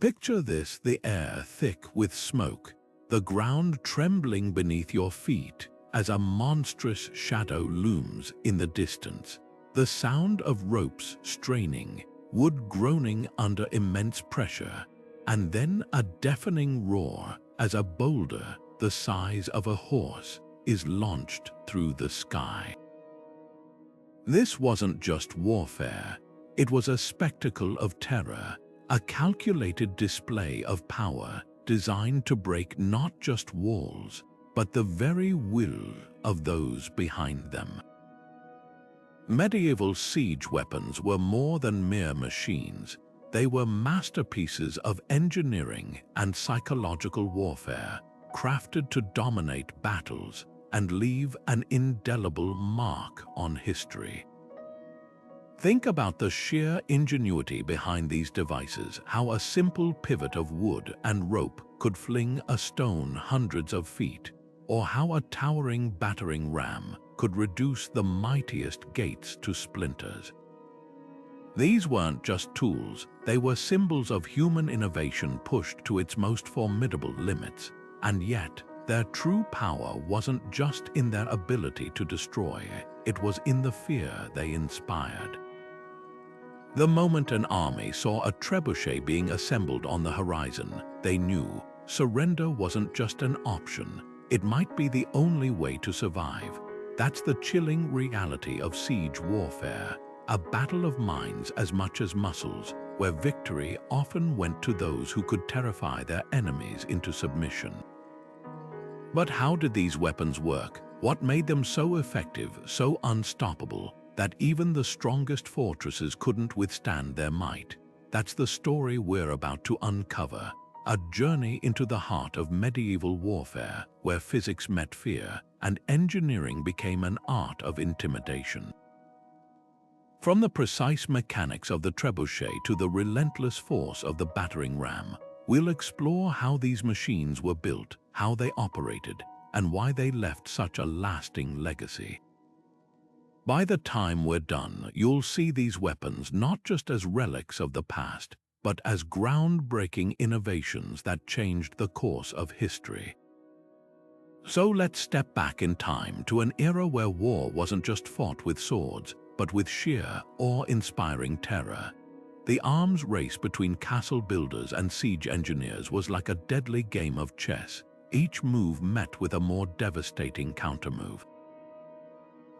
Picture this: the air thick with smoke, the ground trembling beneath your feet as a monstrous shadow looms in the distance. The sound of ropes straining, wood groaning under immense pressure, and then a deafening roar as a boulder the size of a horse is launched through the sky. This wasn't just warfare, it was a spectacle of terror, a calculated display of power designed to break not just walls, but the very will of those behind them. Medieval siege weapons were more than mere machines. They were masterpieces of engineering and psychological warfare, crafted to dominate battles and leave an indelible mark on history. Think about the sheer ingenuity behind these devices, how a simple pivot of wood and rope could fling a stone hundreds of feet, or how a towering battering ram could reduce the mightiest gates to splinters. These weren't just tools, they were symbols of human innovation pushed to its most formidable limits, and yet their true power wasn't just in their ability to destroy, it was in the fear they inspired. The moment an army saw a trebuchet being assembled on the horizon, they knew surrender wasn't just an option, it might be the only way to survive. That's the chilling reality of siege warfare, a battle of minds as much as muscles, where victory often went to those who could terrify their enemies into submission. But how did these weapons work? What made them so effective, so unstoppable, that even the strongest fortresses couldn't withstand their might? That's the story we're about to uncover, a journey into the heart of medieval warfare, where physics met fear and engineering became an art of intimidation. From the precise mechanics of the trebuchet to the relentless force of the battering ram, we'll explore how these machines were built, how they operated, and why they left such a lasting legacy. By the time we're done, you'll see these weapons not just as relics of the past, but as groundbreaking innovations that changed the course of history. So let's step back in time to an era where war wasn't just fought with swords, but with sheer, awe-inspiring terror. The arms race between castle builders and siege engineers was like a deadly game of chess, each move met with a more devastating countermove.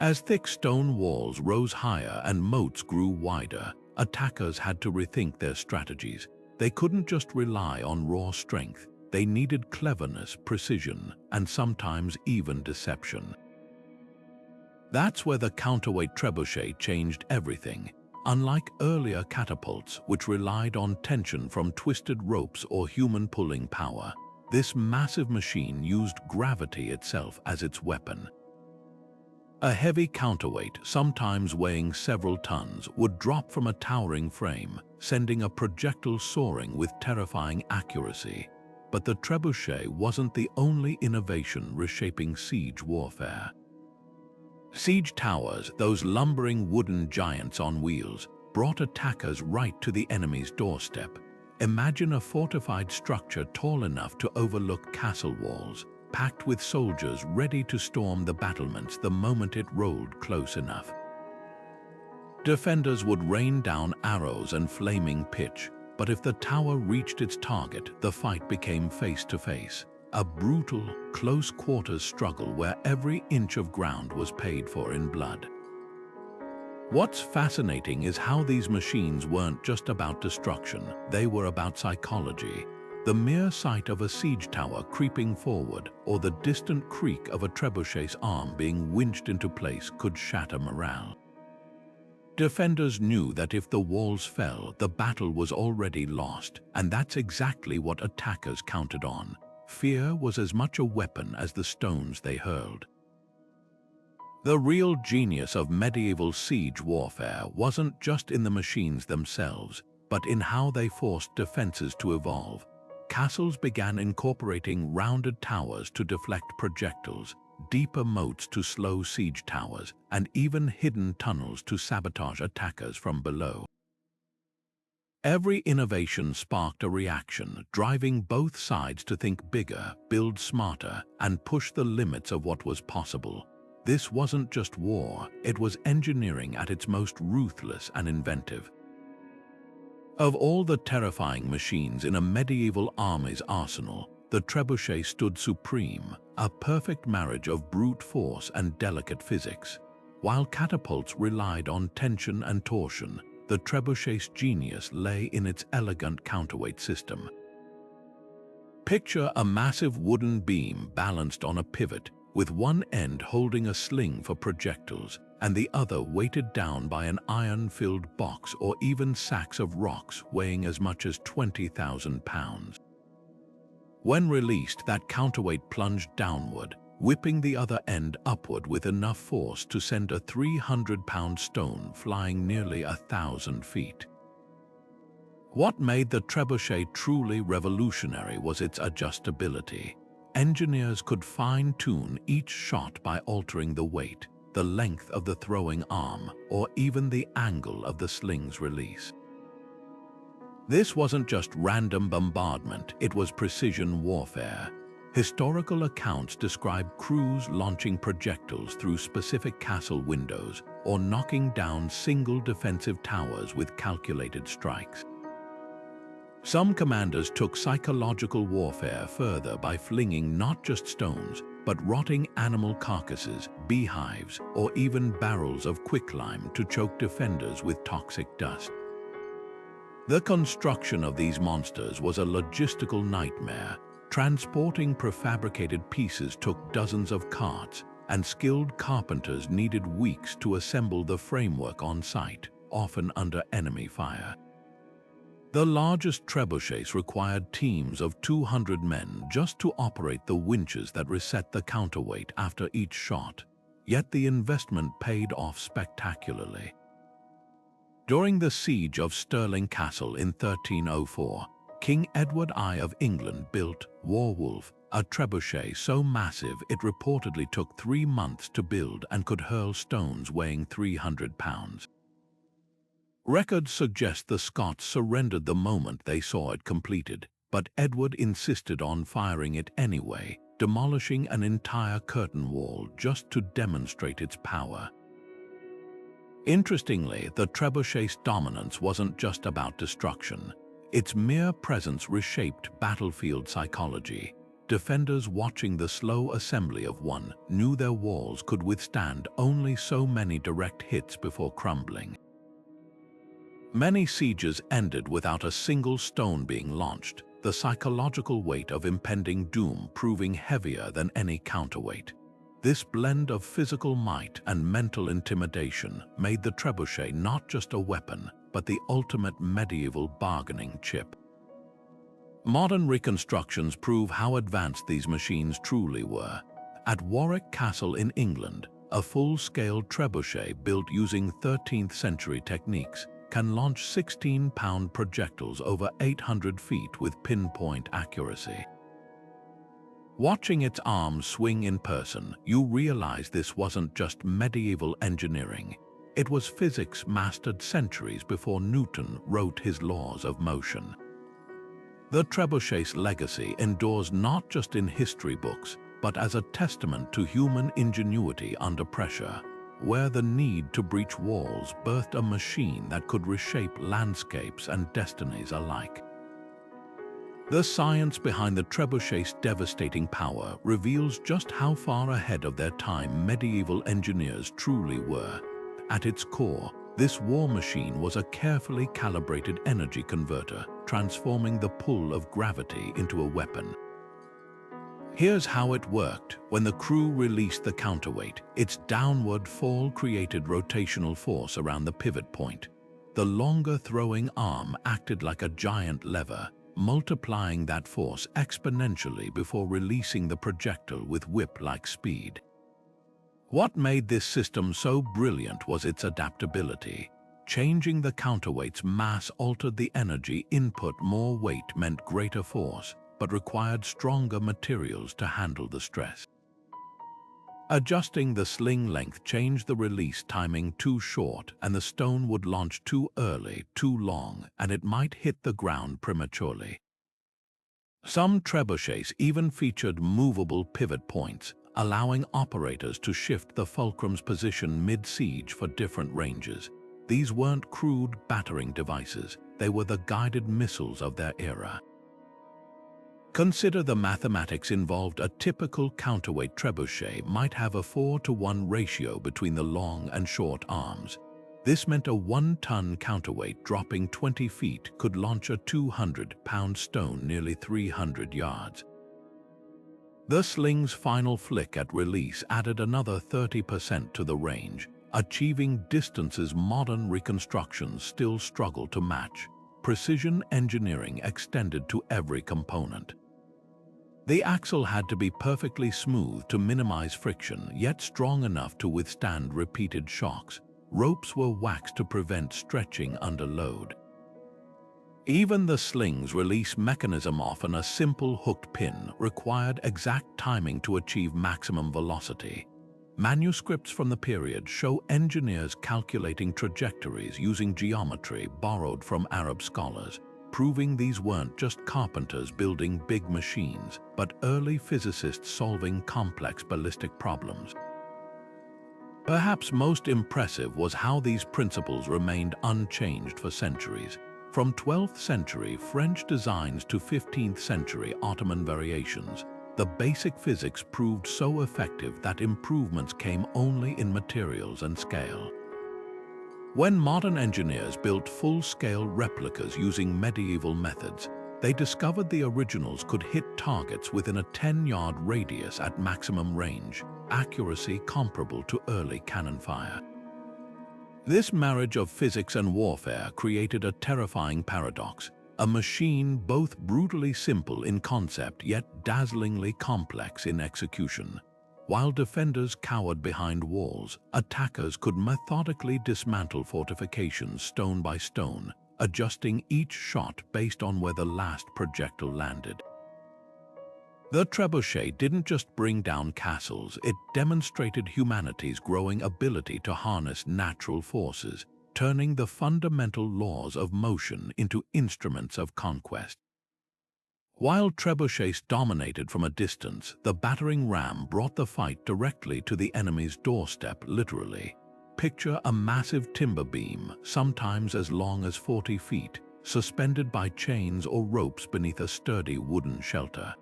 As thick stone walls rose higher and moats grew wider, attackers had to rethink their strategies. They couldn't just rely on raw strength, they needed cleverness, precision, and sometimes even deception. That's where the counterweight trebuchet changed everything. Unlike earlier catapults, which relied on tension from twisted ropes or human pulling power, this massive machine used gravity itself as its weapon. A heavy counterweight, sometimes weighing several tons, would drop from a towering frame, sending a projectile soaring with terrifying accuracy. But the trebuchet wasn't the only innovation reshaping siege warfare. Siege towers, those lumbering wooden giants on wheels, brought attackers right to the enemy's doorstep. Imagine a fortified structure tall enough to overlook castle walls, packed with soldiers ready to storm the battlements the moment it rolled close enough. Defenders would rain down arrows and flaming pitch, but if the tower reached its target, the fight became face-to-face, a brutal, close-quarters struggle where every inch of ground was paid for in blood. What's fascinating is how these machines weren't just about destruction, they were about psychology. The mere sight of a siege tower creeping forward or the distant creak of a trebuchet's arm being winched into place could shatter morale. Defenders knew that if the walls fell, the battle was already lost, and that's exactly what attackers counted on. Fear was as much a weapon as the stones they hurled. The real genius of medieval siege warfare wasn't just in the machines themselves, but in how they forced defenses to evolve. Castles began incorporating rounded towers to deflect projectiles, deeper moats to slow siege towers, and even hidden tunnels to sabotage attackers from below. Every innovation sparked a reaction, driving both sides to think bigger, build smarter, and push the limits of what was possible. This wasn't just war, it was engineering at its most ruthless and inventive. Of all the terrifying machines in a medieval army's arsenal, the trebuchet stood supreme, a perfect marriage of brute force and delicate physics. While catapults relied on tension and torsion, the trebuchet's genius lay in its elegant counterweight system. Picture a massive wooden beam balanced on a pivot, with one end holding a sling for projectiles and the other weighted down by an iron-filled box or even sacks of rocks weighing as much as 20,000 pounds. When released, that counterweight plunged downward, whipping the other end upward with enough force to send a 300-pound stone flying nearly 1,000 feet. What made the trebuchet truly revolutionary was its adjustability. Engineers could fine-tune each shot by altering the weight, the length of the throwing arm, or even the angle of the sling's release. This wasn't just random bombardment, it was precision warfare. Historical accounts describe crews launching projectiles through specific castle windows or knocking down single defensive towers with calculated strikes. Some commanders took psychological warfare further by flinging not just stones, but rotting animal carcasses, beehives, or even barrels of quicklime to choke defenders with toxic dust. The construction of these monsters was a logistical nightmare. Transporting prefabricated pieces took dozens of carts, and skilled carpenters needed weeks to assemble the framework on site, often under enemy fire. The largest trebuchets required teams of 200 men just to operate the winches that reset the counterweight after each shot, yet the investment paid off spectacularly. During the siege of Stirling Castle in 1304, King Edward I of England built Warwolf, a trebuchet so massive it reportedly took 3 months to build and could hurl stones weighing 300 pounds. Records suggest the Scots surrendered the moment they saw it completed, but Edward insisted on firing it anyway, demolishing an entire curtain wall just to demonstrate its power. Interestingly, the trebuchet's dominance wasn't just about destruction. Its mere presence reshaped battlefield psychology. Defenders watching the slow assembly of one knew their walls could withstand only so many direct hits before crumbling. Many sieges ended without a single stone being launched, the psychological weight of impending doom proving heavier than any counterweight. This blend of physical might and mental intimidation made the trebuchet not just a weapon, but the ultimate medieval bargaining chip. Modern reconstructions prove how advanced these machines truly were. At Warwick Castle in England, a full-scale trebuchet built using 13th century techniques can launch 16-pound projectiles over 800 feet with pinpoint accuracy. Watching its arms swing in person, you realize this wasn't just medieval engineering. It was physics mastered centuries before Newton wrote his laws of motion. The trebuchet's legacy endures not just in history books, but as a testament to human ingenuity under pressure, where the need to breach walls birthed a machine that could reshape landscapes and destinies alike. The science behind the trebuchet's devastating power reveals just how far ahead of their time medieval engineers truly were. At its core, this war machine was a carefully calibrated energy converter, transforming the pull of gravity into a weapon. Here's how it worked. When the crew released the counterweight, its downward fall created rotational force around the pivot point. The longer throwing arm acted like a giant lever, multiplying that force exponentially before releasing the projectile with whip-like speed. What made this system so brilliant was its adaptability. Changing the counterweight's mass altered the energy input. More weight meant greater force, but required stronger materials to handle the stress. Adjusting the sling length changed the release timing too short, and the stone would launch too early, too long, and it might hit the ground prematurely. Some trebuchets even featured movable pivot points, allowing operators to shift the fulcrum's position mid-siege for different ranges. These weren't crude battering devices, they were the guided missiles of their era. Consider the mathematics involved. A typical counterweight trebuchet might have a 4-to-1 ratio between the long and short arms. This meant a 1-ton counterweight dropping 20 feet could launch a 200-pound stone nearly 300 yards. The sling's final flick at release added another 30% to the range, achieving distances modern reconstructions still struggle to match. Precision engineering extended to every component. The axle had to be perfectly smooth to minimize friction, yet strong enough to withstand repeated shocks. Ropes were waxed to prevent stretching under load. Even the sling's release mechanism, often a simple hooked pin, required exact timing to achieve maximum velocity. Manuscripts from the period show engineers calculating trajectories using geometry borrowed from Arab scholars, proving these weren't just carpenters building big machines, but early physicists solving complex ballistic problems. Perhaps most impressive was how these principles remained unchanged for centuries. From 12th century French designs to 15th century Ottoman variations, the basic physics proved so effective that improvements came only in materials and scale. When modern engineers built full-scale replicas using medieval methods, they discovered the originals could hit targets within a 10-yard radius at maximum range, accuracy comparable to early cannon fire. This marriage of physics and warfare created a terrifying paradox, a machine both brutally simple in concept yet dazzlingly complex in execution. While defenders cowered behind walls, attackers could methodically dismantle fortifications stone by stone, adjusting each shot based on where the last projectile landed. The trebuchet didn't just bring down castles, it demonstrated humanity's growing ability to harness natural forces, turning the fundamental laws of motion into instruments of conquest. While trebuchets dominated from a distance, the battering ram brought the fight directly to the enemy's doorstep, literally. Picture a massive timber beam, sometimes as long as 40 feet, suspended by chains or ropes beneath a sturdy wooden shelter.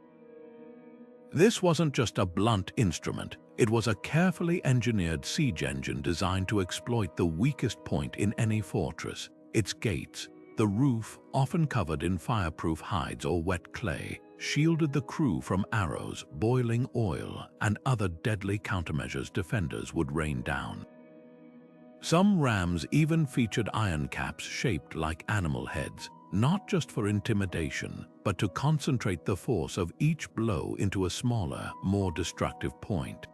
This wasn't just a blunt instrument, it was a carefully engineered siege engine designed to exploit the weakest point in any fortress, its gates. The roof, often covered in fireproof hides or wet clay, shielded the crew from arrows, boiling oil, and other deadly countermeasures defenders would rain down. Some rams even featured iron caps shaped like animal heads, not just for intimidation, but to concentrate the force of each blow into a smaller, more destructive point.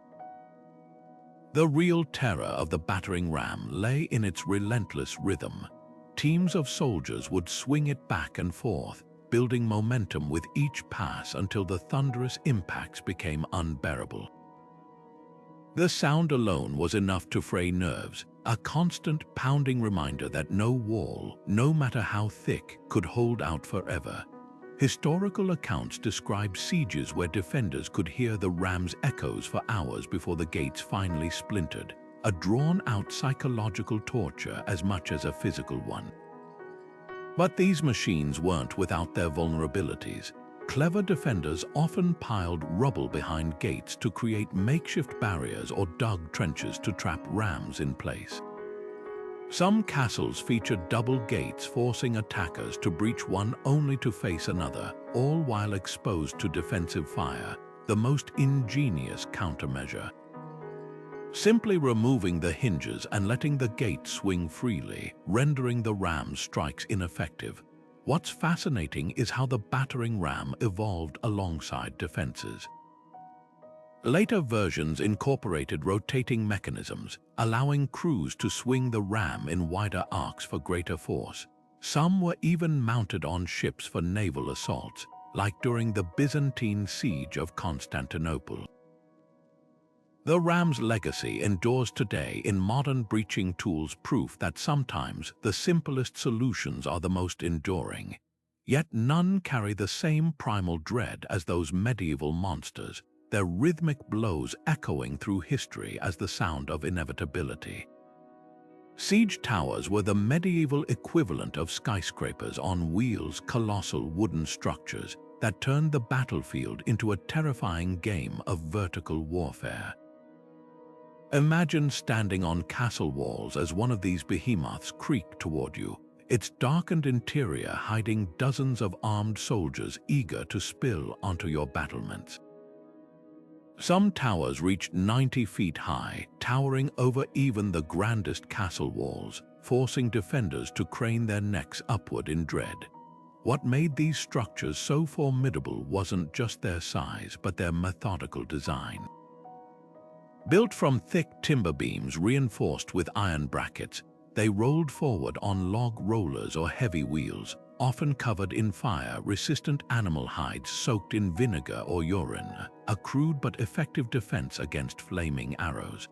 The real terror of the battering ram lay in its relentless rhythm. Teams of soldiers would swing it back and forth, building momentum with each pass until the thunderous impacts became unbearable. The sound alone was enough to fray nerves, a constant pounding reminder that no wall, no matter how thick, could hold out forever. Historical accounts describe sieges where defenders could hear the ram's echoes for hours before the gates finally splintered, a drawn-out psychological torture as much as a physical one. But these machines weren't without their vulnerabilities. Clever defenders often piled rubble behind gates to create makeshift barriers or dug trenches to trap rams in place. Some castles featured double gates, forcing attackers to breach one only to face another, all while exposed to defensive fire, the most ingenious countermeasure. Simply removing the hinges and letting the gate swing freely, rendering the ram's strikes ineffective. What's fascinating is how the battering ram evolved alongside defenses. Later versions incorporated rotating mechanisms, allowing crews to swing the ram in wider arcs for greater force. Some were even mounted on ships for naval assaults, like during the Byzantine siege of Constantinople. The ram's legacy endures today in modern breaching tools, proof that sometimes the simplest solutions are the most enduring. Yet none carry the same primal dread as those medieval monsters, their rhythmic blows echoing through history as the sound of inevitability. Siege towers were the medieval equivalent of skyscrapers on wheels, colossal wooden structures that turned the battlefield into a terrifying game of vertical warfare. Imagine standing on castle walls as one of these behemoths creaked toward you, its darkened interior hiding dozens of armed soldiers eager to spill onto your battlements. Some towers reached 90 feet high, towering over even the grandest castle walls, forcing defenders to crane their necks upward in dread. What made these structures so formidable wasn't just their size, but their methodical design. Built from thick timber beams reinforced with iron brackets, they rolled forward on log rollers or heavy wheels, often covered in fire-resistant animal hides soaked in vinegar or urine, a crude but effective defense against flaming arrows.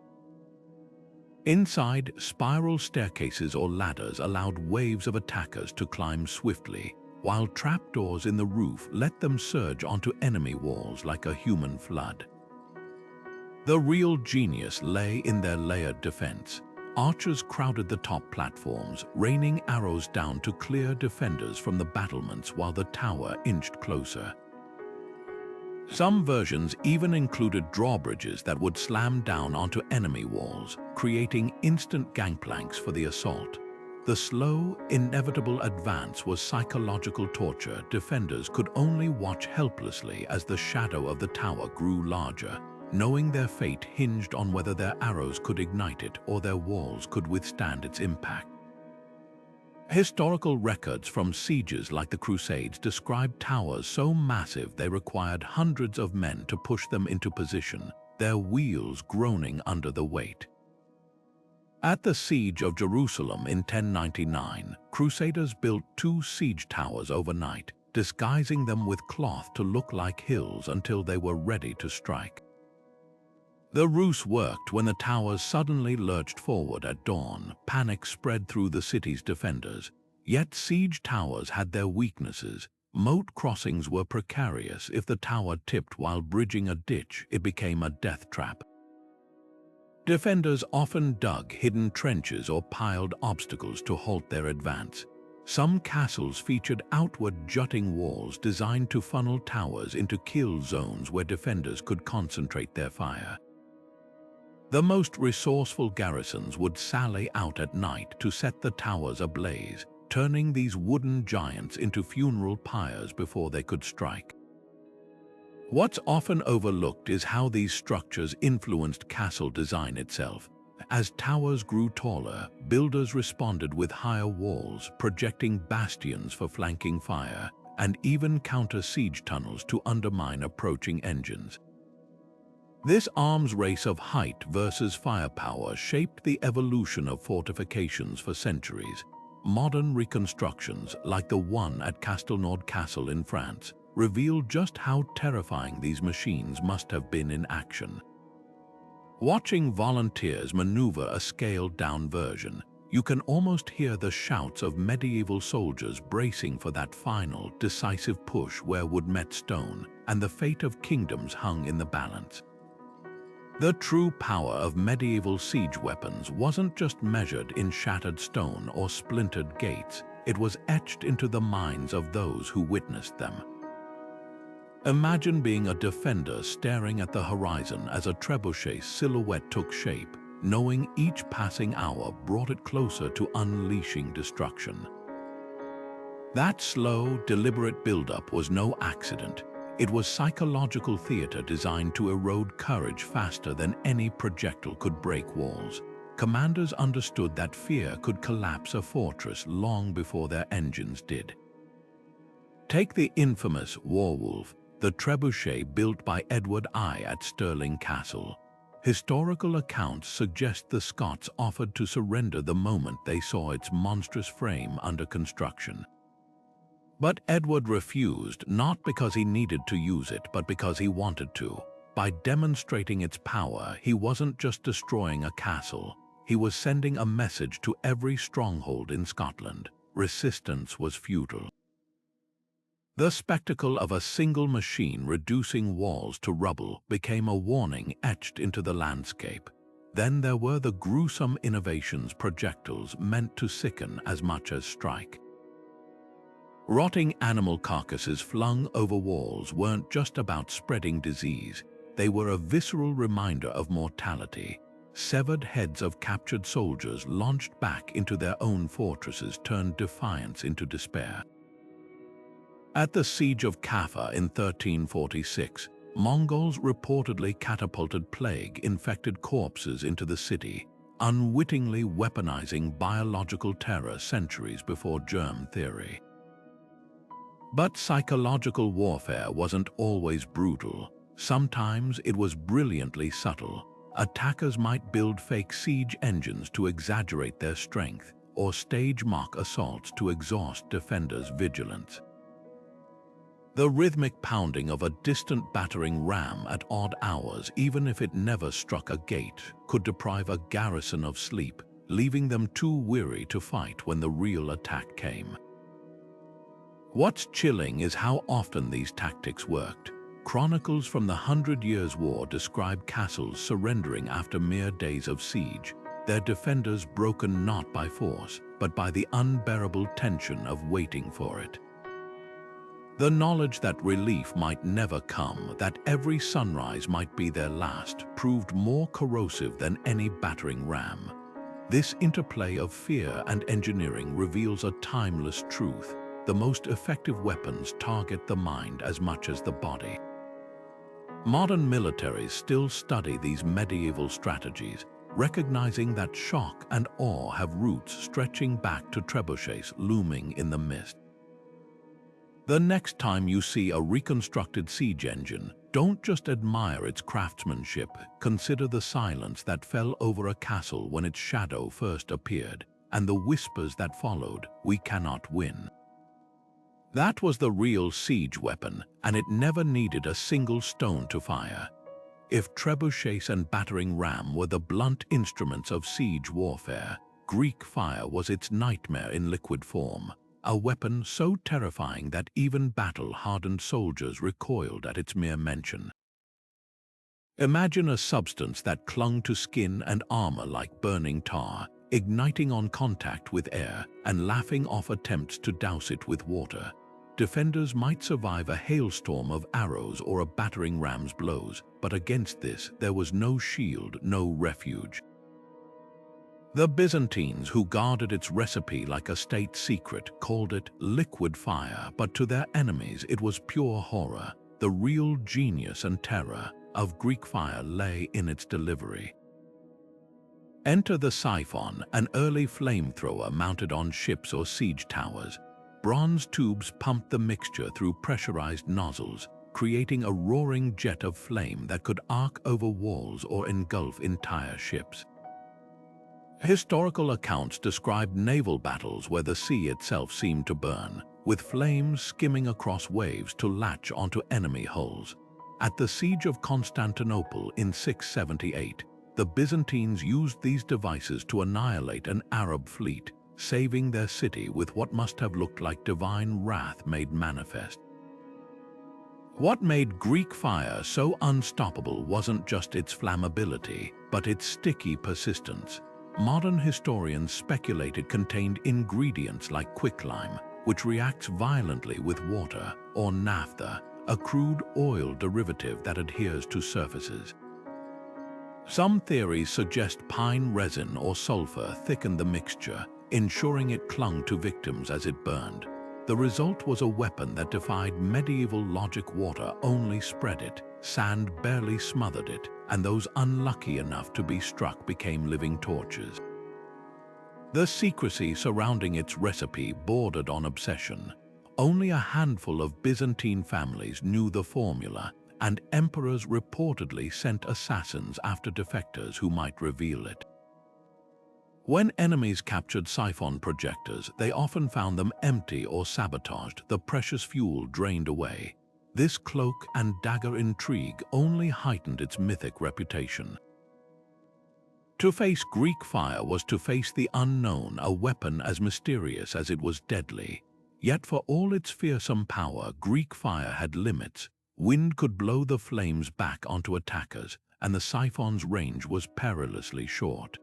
Inside, spiral staircases or ladders allowed waves of attackers to climb swiftly, while trapdoors in the roof let them surge onto enemy walls like a human flood. The real genius lay in their layered defense. Archers crowded the top platforms, raining arrows down to clear defenders from the battlements while the tower inched closer. Some versions even included drawbridges that would slam down onto enemy walls, creating instant gangplanks for the assault. The slow, inevitable advance was psychological torture. Defenders could only watch helplessly as the shadow of the tower grew larger, knowing their fate hinged on whether their arrows could ignite it or their walls could withstand its impact. Historical records from sieges like the Crusades describe towers so massive they required hundreds of men to push them into position, their wheels groaning under the weight. At the Siege of Jerusalem in 1099, Crusaders built 2 siege towers overnight, disguising them with cloth to look like hills until they were ready to strike. The ruse worked when the towers suddenly lurched forward at dawn. Panic spread through the city's defenders. Yet siege towers had their weaknesses. Moat crossings were precarious. If the tower tipped while bridging a ditch, it became a death trap. Defenders often dug hidden trenches or piled obstacles to halt their advance. Some castles featured outward jutting walls designed to funnel towers into kill zones where defenders could concentrate their fire. The most resourceful garrisons would sally out at night to set the towers ablaze, turning these wooden giants into funeral pyres before they could strike. What's often overlooked is how these structures influenced castle design itself. As towers grew taller, builders responded with higher walls, projecting bastions for flanking fire, and even counter-siege tunnels to undermine approaching engines. This arms race of height versus firepower shaped the evolution of fortifications for centuries. Modern reconstructions, like the one at Castelnau Castle in France, reveal just how terrifying these machines must have been in action. Watching volunteers maneuver a scaled-down version, you can almost hear the shouts of medieval soldiers bracing for that final, decisive push where wood met stone, and the fate of kingdoms hung in the balance. The true power of medieval siege weapons wasn't just measured in shattered stone or splintered gates, it was etched into the minds of those who witnessed them. Imagine being a defender staring at the horizon as a trebuchet silhouette took shape, knowing each passing hour brought it closer to unleashing destruction. That slow, deliberate buildup was no accident. It was psychological theater designed to erode courage faster than any projectile could break walls. Commanders understood that fear could collapse a fortress long before their engines did. Take the infamous Warwolf, the trebuchet built by Edward I at Stirling Castle. Historical accounts suggest the Scots offered to surrender the moment they saw its monstrous frame under construction. But Edward refused, not because he needed to use it, but because he wanted to. By demonstrating its power, he wasn't just destroying a castle, he was sending a message to every stronghold in Scotland. Resistance was futile. The spectacle of a single machine reducing walls to rubble became a warning etched into the landscape. Then there were the gruesome innovations, projectiles meant to sicken as much as strike. Rotting animal carcasses flung over walls weren't just about spreading disease, they were a visceral reminder of mortality. Severed heads of captured soldiers launched back into their own fortresses turned defiance into despair. At the Siege of Kaffa in 1346, Mongols reportedly catapulted plague-infected corpses into the city, unwittingly weaponizing biological terror centuries before germ theory. But psychological warfare wasn't always brutal. Sometimes it was brilliantly subtle. Attackers might build fake siege engines to exaggerate their strength, or stage mock assaults to exhaust defenders' vigilance. The rhythmic pounding of a distant battering ram at odd hours, even if it never struck a gate, could deprive a garrison of sleep, leaving them too weary to fight when the real attack came. What's chilling is how often these tactics worked. Chronicles from the 100 Years' War describe castles surrendering after mere days of siege, their defenders broken not by force, but by the unbearable tension of waiting for it. The knowledge that relief might never come, that every sunrise might be their last, proved more corrosive than any battering ram. This interplay of fear and engineering reveals a timeless truth. The most effective weapons target the mind as much as the body. Modern militaries still study these medieval strategies, recognizing that shock and awe have roots stretching back to trebuchets looming in the mist. The next time you see a reconstructed siege engine, don't just admire its craftsmanship, consider the silence that fell over a castle when its shadow first appeared, and the whispers that followed, "We cannot win." That was the real siege weapon, and it never needed a single stone to fire. If trebuchets and battering ram were the blunt instruments of siege warfare, Greek fire was its nightmare in liquid form, a weapon so terrifying that even battle-hardened soldiers recoiled at its mere mention. Imagine a substance that clung to skin and armor like burning tar, igniting on contact with air and laughing off attempts to douse it with water. Defenders might survive a hailstorm of arrows or a battering ram's blows, but against this there was no shield, no refuge. The Byzantines, who guarded its recipe like a state secret, called it liquid fire, but to their enemies it was pure horror. The real genius and terror of Greek fire lay in its delivery. Enter the siphon, an early flamethrower mounted on ships or siege towers. Bronze tubes pumped the mixture through pressurized nozzles, creating a roaring jet of flame that could arc over walls or engulf entire ships. Historical accounts describe naval battles where the sea itself seemed to burn, with flames skimming across waves to latch onto enemy hulls. At the Siege of Constantinople in 678, the Byzantines used these devices to annihilate an Arab fleet, saving their city with what must have looked like divine wrath made manifest. What made Greek fire so unstoppable wasn't just its flammability, but its sticky persistence. Modern historians speculate it contained ingredients like quicklime, which reacts violently with water, or naphtha, a crude oil derivative that adheres to surfaces. Some theories suggest pine resin or sulfur thickened the mixture, ensuring it clung to victims as it burned. The result was a weapon that defied medieval logic. Water only spread it, sand barely smothered it, and those unlucky enough to be struck became living torches. The secrecy surrounding its recipe bordered on obsession. Only a handful of Byzantine families knew the formula, and emperors reportedly sent assassins after defectors who might reveal it. When enemies captured siphon projectors, they often found them empty or sabotaged, the precious fuel drained away. This cloak and dagger intrigue only heightened its mythic reputation. To face Greek fire was to face the unknown, a weapon as mysterious as it was deadly. Yet for all its fearsome power, Greek fire had limits. Wind could blow the flames back onto attackers, and the siphon's range was perilously short.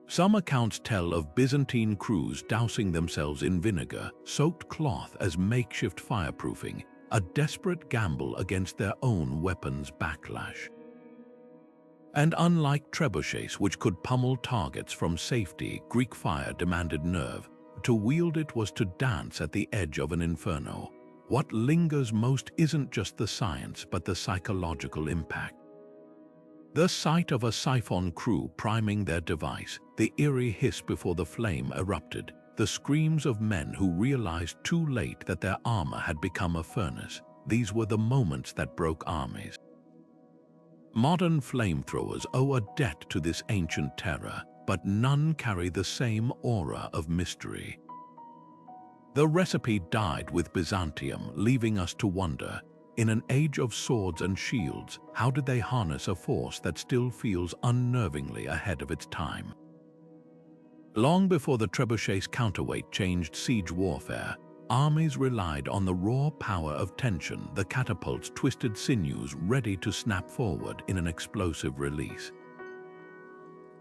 Some accounts tell of Byzantine crews dousing themselves in vinegar-soaked cloth as makeshift fireproofing, a desperate gamble against their own weapons' backlash. And unlike trebuchets, which could pummel targets from safety, Greek fire demanded nerve. To wield it was to dance at the edge of an inferno. What lingers most isn't just the science, but the psychological impact. The sight of a siphon crew priming their device, the eerie hiss before the flame erupted, the screams of men who realized too late that their armor had become a furnace, these were the moments that broke armies. Modern flamethrowers owe a debt to this ancient terror, but none carry the same aura of mystery. The recipe died with Byzantium, leaving us to wonder, in an age of swords and shields, how did they harness a force that still feels unnervingly ahead of its time? Long before the trebuchet's counterweight changed siege warfare, armies relied on the raw power of tension, the catapult's twisted sinews ready to snap forward in an explosive release.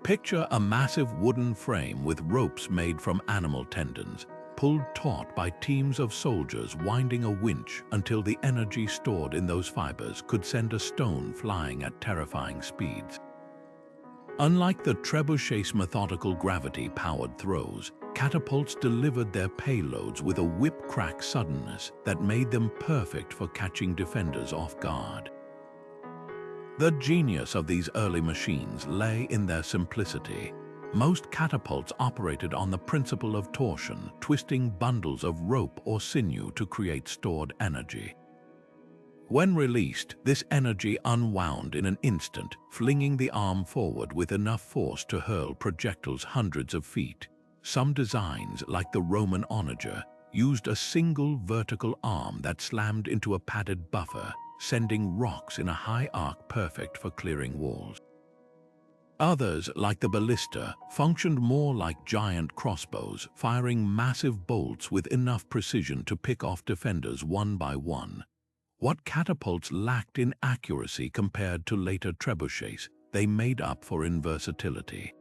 Picture a massive wooden frame with ropes made from animal tendons, pulled taut by teams of soldiers winding a winch until the energy stored in those fibers could send a stone flying at terrifying speeds. Unlike the trebuchet's methodical gravity-powered throws, catapults delivered their payloads with a whip-crack suddenness that made them perfect for catching defenders off guard. The genius of these early machines lay in their simplicity. Most catapults operated on the principle of torsion, twisting bundles of rope or sinew to create stored energy. When released, this energy unwound in an instant, flinging the arm forward with enough force to hurl projectiles hundreds of feet. Some designs, like the Roman Onager, used a single vertical arm that slammed into a padded buffer, sending rocks in a high arc perfect for clearing walls. Others, like the ballista, functioned more like giant crossbows, firing massive bolts with enough precision to pick off defenders one by one. What catapults lacked in accuracy compared to later trebuchets, they made up for in versatility.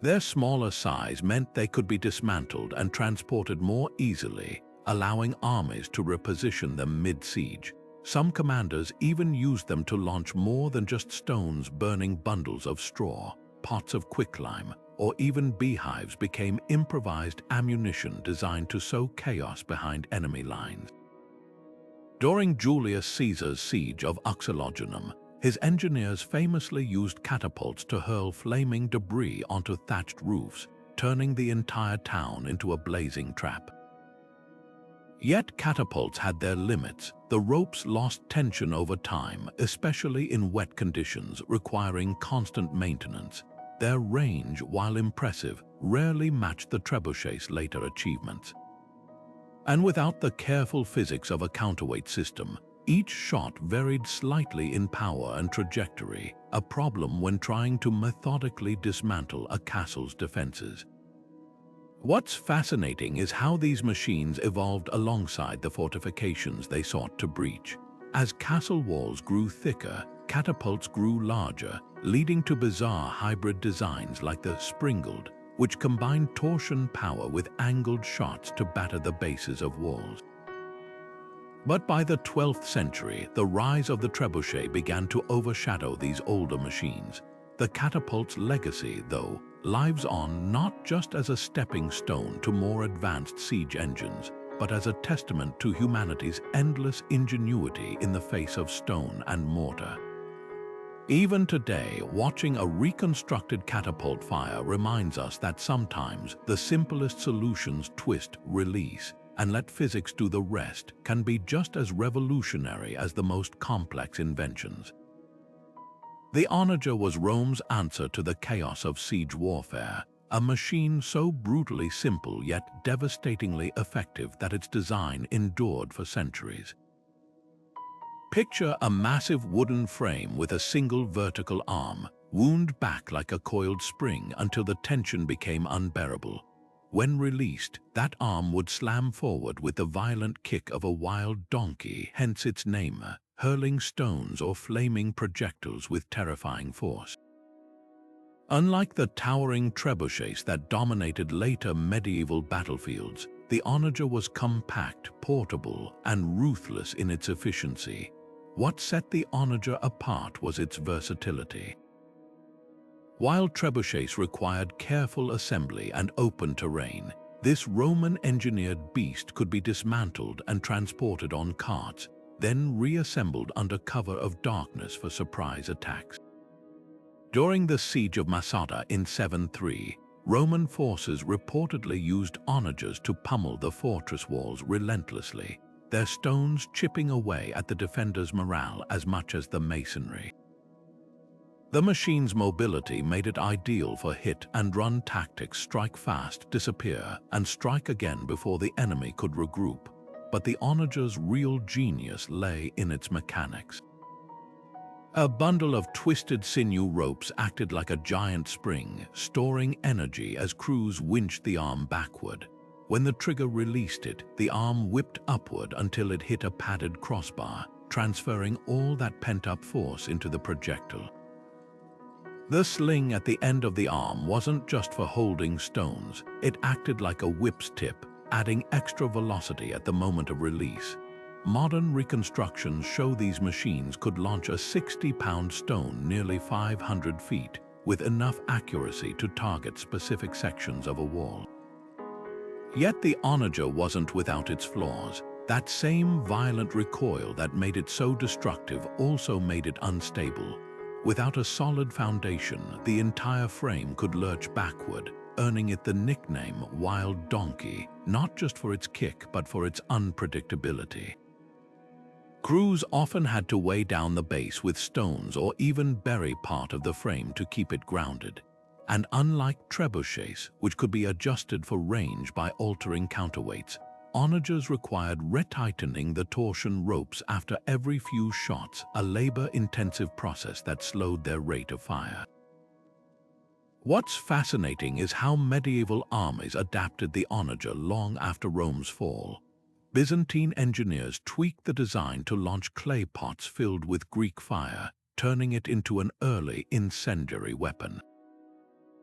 Their smaller size meant they could be dismantled and transported more easily, allowing armies to reposition them mid-siege. Some commanders even used them to launch more than just stones. Burning bundles of straw, pots of quicklime, or even beehives became improvised ammunition designed to sow chaos behind enemy lines. During Julius Caesar's siege of Uxellodunum, his engineers famously used catapults to hurl flaming debris onto thatched roofs, turning the entire town into a blazing trap. Yet catapults had their limits. The ropes lost tension over time, especially in wet conditions requiring constant maintenance. Their range, while impressive, rarely matched the trebuchet's later achievements. And without the careful physics of a counterweight system, each shot varied slightly in power and trajectory, a problem when trying to methodically dismantle a castle's defenses. What's fascinating is how these machines evolved alongside the fortifications they sought to breach. As castle walls grew thicker, catapults grew larger, leading to bizarre hybrid designs like the springled, which combined torsion power with angled shots to batter the bases of walls. But by the 12th century, the rise of the trebuchet began to overshadow these older machines. The catapult's legacy, though, lives on not just as a stepping stone to more advanced siege engines, but as a testament to humanity's endless ingenuity in the face of stone and mortar. Even today, watching a reconstructed catapult fire reminds us that sometimes the simplest solutions twist, release, and let physics do the rest can be just as revolutionary as the most complex inventions. The Onager was Rome's answer to the chaos of siege warfare, a machine so brutally simple yet devastatingly effective that its design endured for centuries. Picture a massive wooden frame with a single vertical arm, wound back like a coiled spring until the tension became unbearable. When released, that arm would slam forward with the violent kick of a wild donkey, hence its name, hurling stones or flaming projectiles with terrifying force. Unlike the towering trebuchets that dominated later medieval battlefields, the Onager was compact, portable, and ruthless in its efficiency. What set the Onager apart was its versatility. While trebuchets required careful assembly and open terrain, this Roman-engineered beast could be dismantled and transported on carts, then reassembled under cover of darkness for surprise attacks. During the siege of Masada in 7-3, Roman forces reportedly used onagers to pummel the fortress walls relentlessly, their stones chipping away at the defenders' morale as much as the masonry. The machine's mobility made it ideal for hit-and-run tactics: strike fast, disappear, and strike again before the enemy could regroup. But the Onager's real genius lay in its mechanics. A bundle of twisted sinew ropes acted like a giant spring, storing energy as crews winched the arm backward. When the trigger released it, the arm whipped upward until it hit a padded crossbar, transferring all that pent-up force into the projectile. The sling at the end of the arm wasn't just for holding stones, it acted like a whip's tip, adding extra velocity at the moment of release. Modern reconstructions show these machines could launch a 60-pound stone nearly 500 feet, with enough accuracy to target specific sections of a wall. Yet the Onager wasn't without its flaws. That same violent recoil that made it so destructive also made it unstable. Without a solid foundation, the entire frame could lurch backward, earning it the nickname Wild Donkey, not just for its kick but for its unpredictability. Crews often had to weigh down the base with stones or even bury part of the frame to keep it grounded. And unlike trebuchets, which could be adjusted for range by altering counterweights, onagers required retightening the torsion ropes after every few shots, a labor-intensive process that slowed their rate of fire. What's fascinating is how medieval armies adapted the onager long after Rome's fall. Byzantine engineers tweaked the design to launch clay pots filled with Greek fire, turning it into an early incendiary weapon.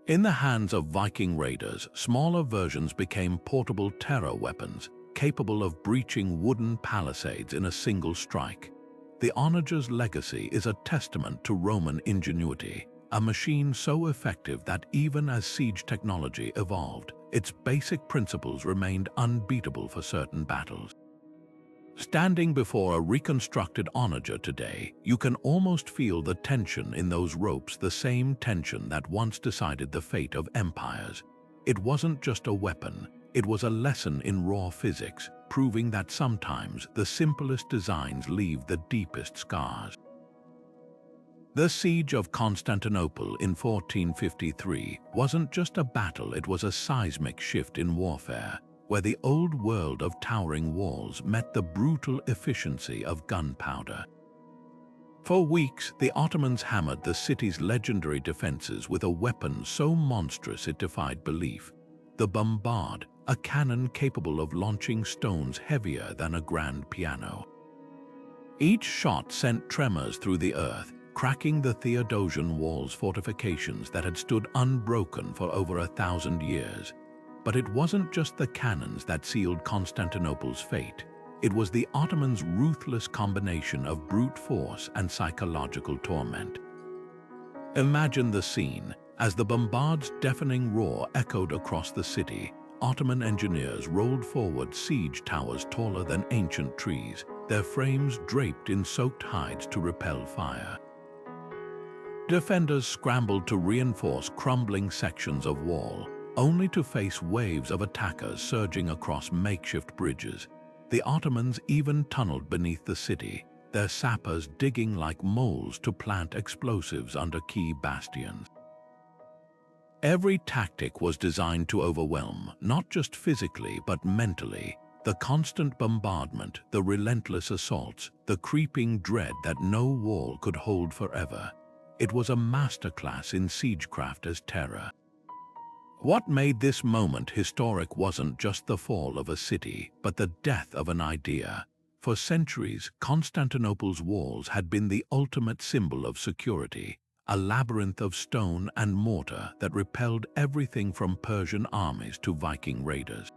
In the hands of Viking raiders, smaller versions became portable terror weapons, capable of breaching wooden palisades in a single strike. The onager's legacy is a testament to Roman ingenuity, a machine so effective that even as siege technology evolved, its basic principles remained unbeatable for certain battles. Standing before a reconstructed onager today, you can almost feel the tension in those ropes, the same tension that once decided the fate of empires. It wasn't just a weapon, it was a lesson in raw physics, proving that sometimes the simplest designs leave the deepest scars. The siege of Constantinople in 1453 wasn't just a battle, it was a seismic shift in warfare, where the old world of towering walls met the brutal efficiency of gunpowder. For weeks, the Ottomans hammered the city's legendary defenses with a weapon so monstrous it defied belief: the bombard, a cannon capable of launching stones heavier than a grand piano. Each shot sent tremors through the earth, cracking the Theodosian wall's fortifications that had stood unbroken for over 1,000 years. But it wasn't just the cannons that sealed Constantinople's fate. It was the Ottomans' ruthless combination of brute force and psychological torment. Imagine the scene. As the bombard's deafening roar echoed across the city, Ottoman engineers rolled forward siege towers taller than ancient trees, their frames draped in soaked hides to repel fire. Defenders scrambled to reinforce crumbling sections of wall, only to face waves of attackers surging across makeshift bridges. The Ottomans even tunneled beneath the city, their sappers digging like moles to plant explosives under key bastions. Every tactic was designed to overwhelm, not just physically but mentally. The constant bombardment, the relentless assaults, the creeping dread that no wall could hold forever. It was a masterclass in siegecraft as terror. What made this moment historic wasn't just the fall of a city, but the death of an idea. For centuries, Constantinople's walls had been the ultimate symbol of security, a labyrinth of stone and mortar that repelled everything from Persian armies to Viking raiders.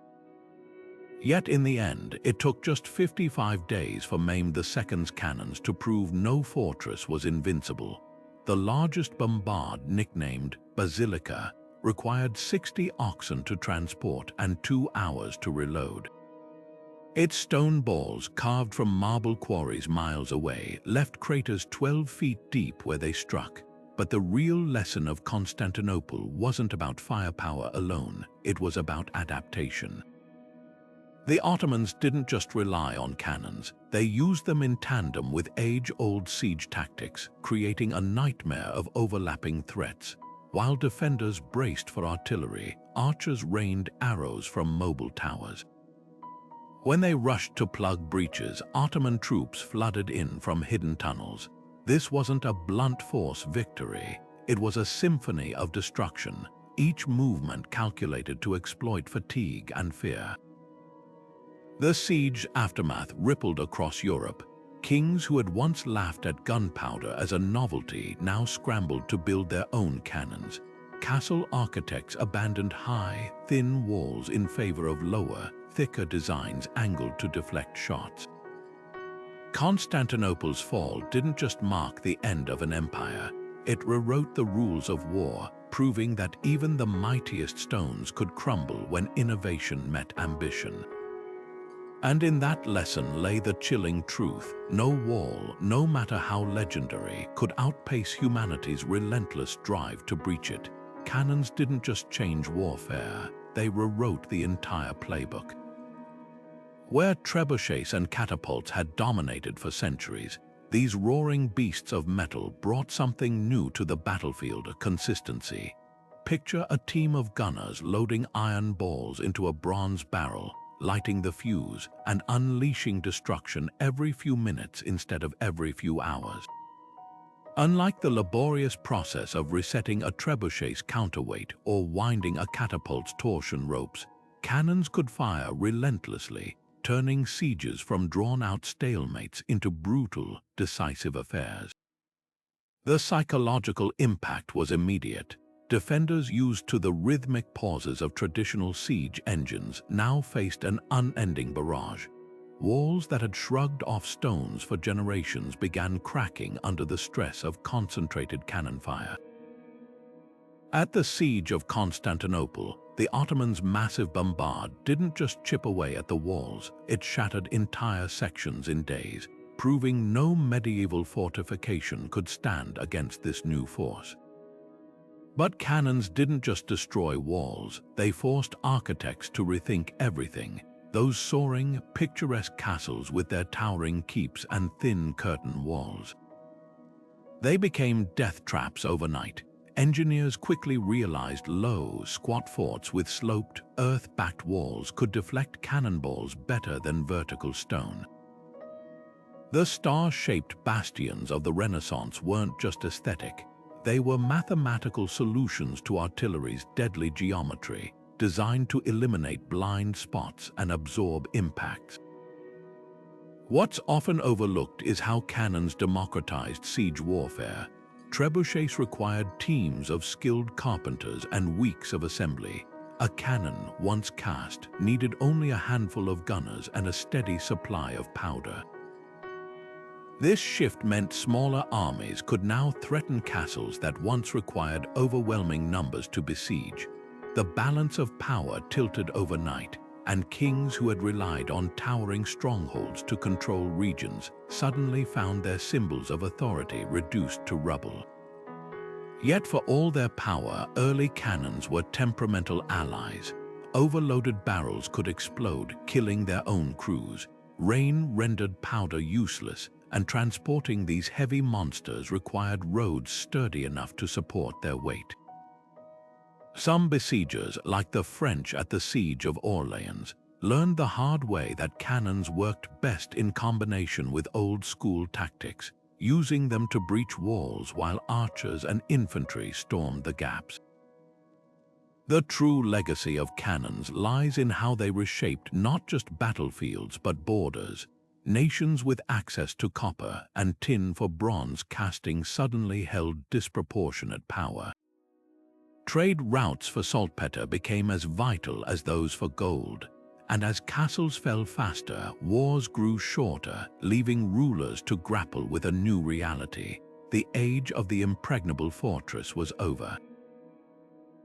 Yet in the end, it took just 55 days for Mehmed II's cannons to prove no fortress was invincible. The largest bombard, nicknamed Basilica, required 60 oxen to transport and 2 hours to reload. Its stone balls, carved from marble quarries miles away, left craters 12 feet deep where they struck. But the real lesson of Constantinople wasn't about firepower alone, it was about adaptation. The Ottomans didn't just rely on cannons, they used them in tandem with age-old siege tactics, creating a nightmare of overlapping threats. While defenders braced for artillery, archers rained arrows from mobile towers. When they rushed to plug breaches, Ottoman troops flooded in from hidden tunnels. This wasn't a blunt force victory, it was a symphony of destruction, each movement calculated to exploit fatigue and fear. The siege aftermath rippled across Europe. Kings who had once laughed at gunpowder as a novelty now scrambled to build their own cannons. Castle architects abandoned high, thin walls in favor of lower, thicker designs angled to deflect shots. Constantinople's fall didn't just mark the end of an empire, it rewrote the rules of war, proving that even the mightiest stones could crumble when innovation met ambition. And in that lesson lay the chilling truth: no wall, no matter how legendary, could outpace humanity's relentless drive to breach it. Cannons didn't just change warfare, they rewrote the entire playbook. Where trebuchets and catapults had dominated for centuries, these roaring beasts of metal brought something new to the battlefield: consistency. Picture a team of gunners loading iron balls into a bronze barrel, lighting the fuse, and unleashing destruction every few minutes instead of every few hours. Unlike the laborious process of resetting a trebuchet's counterweight or winding a catapult's torsion ropes, cannons could fire relentlessly, turning sieges from drawn-out stalemates into brutal, decisive affairs. The psychological impact was immediate. Defenders used to the rhythmic pauses of traditional siege engines now faced an unending barrage. Walls that had shrugged off stones for generations began cracking under the stress of concentrated cannon fire. At the siege of Constantinople, the Ottomans' massive bombard didn't just chip away at the walls, it shattered entire sections in days, proving no medieval fortification could stand against this new force. But cannons didn't just destroy walls, they forced architects to rethink everything. Those soaring, picturesque castles with their towering keeps and thin curtain walls. They became death traps overnight. Engineers quickly realized low, squat forts with sloped, earth-backed walls could deflect cannonballs better than vertical stone. The star-shaped bastions of the Renaissance weren't just aesthetic. They were mathematical solutions to artillery's deadly geometry, designed to eliminate blind spots and absorb impacts. What's often overlooked is how cannons democratized siege warfare. Trebuchets required teams of skilled carpenters and weeks of assembly. A cannon, once cast, needed only a handful of gunners and a steady supply of powder. This shift meant smaller armies could now threaten castles that once required overwhelming numbers to besiege. The balance of power tilted overnight, and kings who had relied on towering strongholds to control regions suddenly found their symbols of authority reduced to rubble. Yet for all their power, early cannons were temperamental allies. Overloaded barrels could explode, killing their own crews. Rain rendered powder useless, and transporting these heavy monsters required roads sturdy enough to support their weight. Some besiegers, like the French at the Siege of Orleans, learned the hard way that cannons worked best in combination with old-school tactics, using them to breach walls while archers and infantry stormed the gaps. The true legacy of cannons lies in how they reshaped not just battlefields but borders. Nations with access to copper and tin for bronze casting suddenly held disproportionate power. Trade routes for saltpeter became as vital as those for gold, and as castles fell faster, wars grew shorter, leaving rulers to grapple with a new reality. The age of the impregnable fortress was over.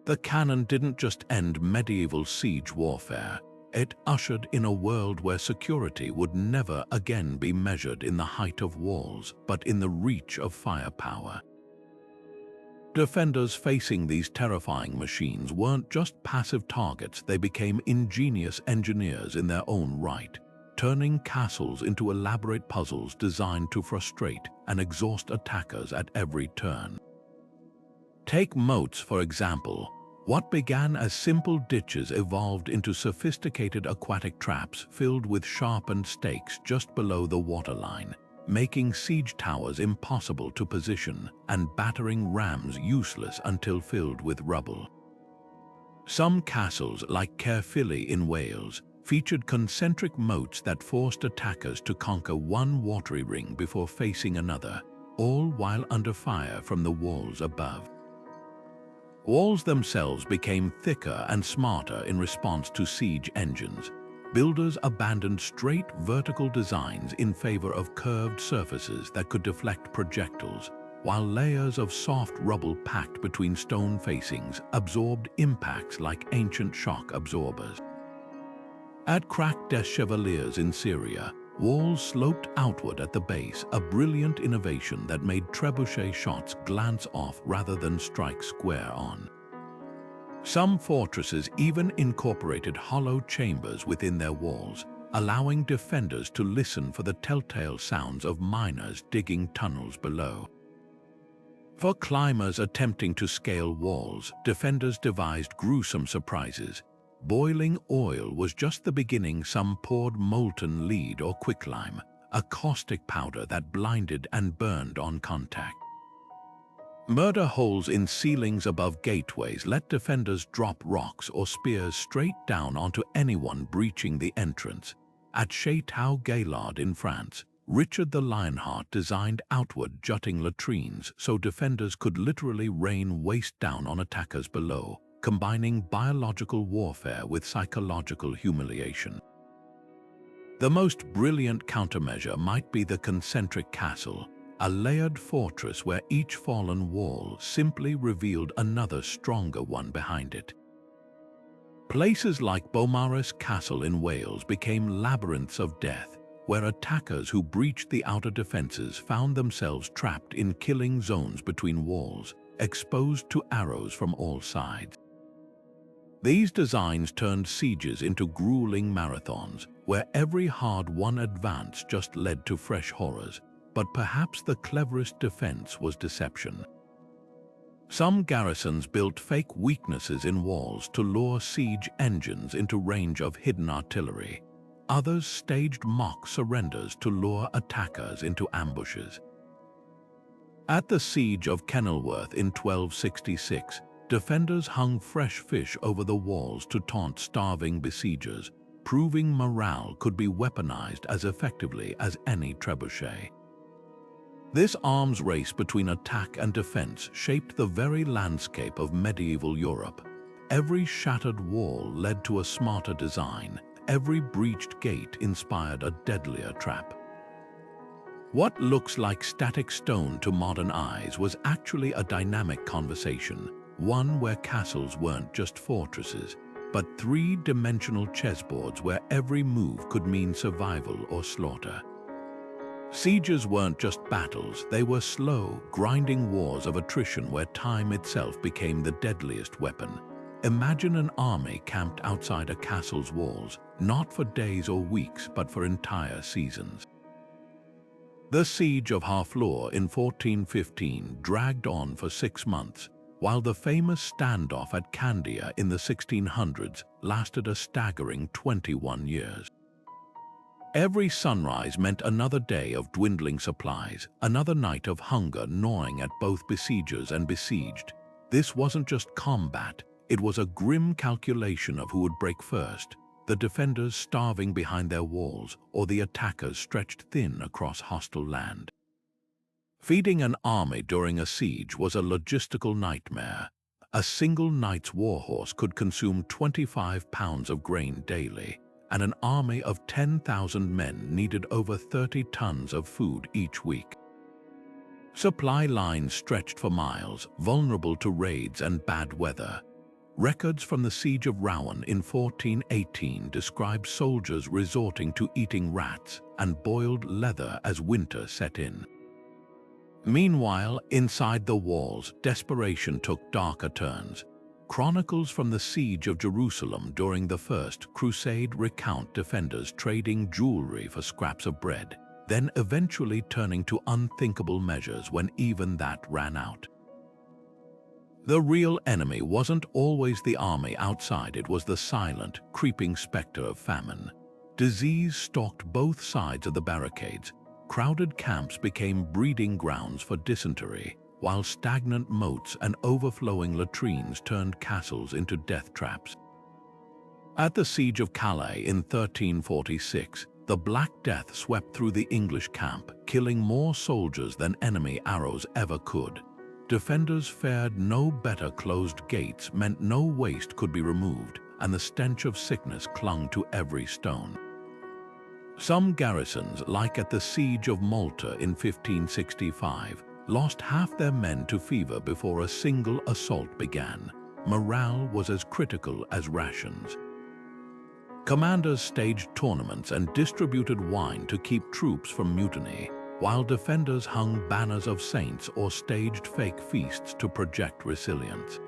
The cannon didn't just end medieval siege warfare, it ushered in a world where security would never again be measured in the height of walls, but in the reach of firepower. Defenders facing these terrifying machines weren't just passive targets, they became ingenious engineers in their own right, turning castles into elaborate puzzles designed to frustrate and exhaust attackers at every turn. Take moats, for example. What began as simple ditches evolved into sophisticated aquatic traps filled with sharpened stakes just below the waterline, making siege towers impossible to position and battering rams useless until filled with rubble. Some castles, like Caerphilly in Wales, featured concentric moats that forced attackers to conquer one watery ring before facing another, all while under fire from the walls above. Walls themselves became thicker and smarter in response to siege engines. Builders abandoned straight vertical designs in favor of curved surfaces that could deflect projectiles, while layers of soft rubble packed between stone facings absorbed impacts like ancient shock absorbers. At Crac des Chevaliers in Syria, walls sloped outward at the base, a brilliant innovation that made trebuchet shots glance off rather than strike square on. Some fortresses even incorporated hollow chambers within their walls, allowing defenders to listen for the telltale sounds of miners digging tunnels below. For climbers attempting to scale walls, defenders devised gruesome surprises. Boiling oil was just the beginning. Some poured molten lead or quicklime, a caustic powder that blinded and burned on contact. Murder holes in ceilings above gateways let defenders drop rocks or spears straight down onto anyone breaching the entrance. At Château-Gaillard in France, Richard the Lionheart designed outward jutting latrines so defenders could literally rain waste down on attackers below, combining biological warfare with psychological humiliation. The most brilliant countermeasure might be the concentric castle, a layered fortress where each fallen wall simply revealed another stronger one behind it. Places like Beaumaris Castle in Wales became labyrinths of death, where attackers who breached the outer defenses found themselves trapped in killing zones between walls, exposed to arrows from all sides. These designs turned sieges into grueling marathons, where every hard-won advance just led to fresh horrors, but perhaps the cleverest defense was deception. Some garrisons built fake weaknesses in walls to lure siege engines into range of hidden artillery. Others staged mock surrenders to lure attackers into ambushes. At the Siege of Kenilworth in 1266, defenders hung fresh fish over the walls to taunt starving besiegers, proving morale could be weaponized as effectively as any trebuchet. This arms race between attack and defense shaped the very landscape of medieval Europe. Every shattered wall led to a smarter design. Every breached gate inspired a deadlier trap. What looks like static stone to modern eyes was actually a dynamic conversation, one where castles weren't just fortresses, but three-dimensional chessboards where every move could mean survival or slaughter. Sieges weren't just battles, they were slow, grinding wars of attrition where time itself became the deadliest weapon. Imagine an army camped outside a castle's walls, not for days or weeks, but for entire seasons. The Siege of Harfleur in 1415 dragged on for 6 months, while the famous standoff at Candia in the 1600s lasted a staggering 21 years. Every sunrise meant another day of dwindling supplies, another night of hunger gnawing at both besiegers and besieged. This wasn't just combat, it was a grim calculation of who would break first, the defenders starving behind their walls or the attackers stretched thin across hostile land. Feeding an army during a siege was a logistical nightmare. A single knight's warhorse could consume 25 pounds of grain daily, and an army of 10,000 men needed over 30 tons of food each week. Supply lines stretched for miles, vulnerable to raids and bad weather. Records from the Siege of Rouen in 1418 describe soldiers resorting to eating rats and boiled leather as winter set in. Meanwhile, inside the walls, desperation took darker turns. Chronicles from the Siege of Jerusalem during the First Crusade recount defenders trading jewelry for scraps of bread, then eventually turning to unthinkable measures when even that ran out. The real enemy wasn't always the army outside, it was the silent, creeping specter of famine. Disease stalked both sides of the barricades. Crowded camps became breeding grounds for dysentery, while stagnant moats and overflowing latrines turned castles into death traps. At the Siege of Calais in 1346, the Black Death swept through the English camp, killing more soldiers than enemy arrows ever could. Defenders fared no better. Closed gates meant no waste could be removed, and the stench of sickness clung to every stone. Some garrisons, like at the Siege of Malta in 1565, lost half their men to fever before a single assault began. Morale was as critical as rations. Commanders staged tournaments and distributed wine to keep troops from mutiny, while defenders hung banners of saints or staged fake feasts to project resilience.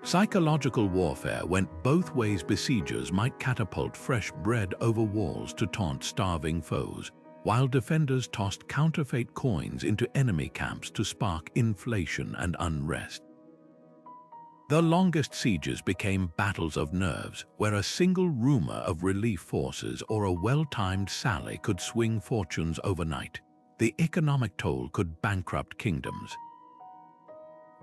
Psychological warfare went both ways. Besiegers might catapult fresh bread over walls to taunt starving foes, while defenders tossed counterfeit coins into enemy camps to spark inflation and unrest. The longest sieges became battles of nerves, where a single rumor of relief forces or a well-timed sally could swing fortunes overnight. The economic toll could bankrupt kingdoms.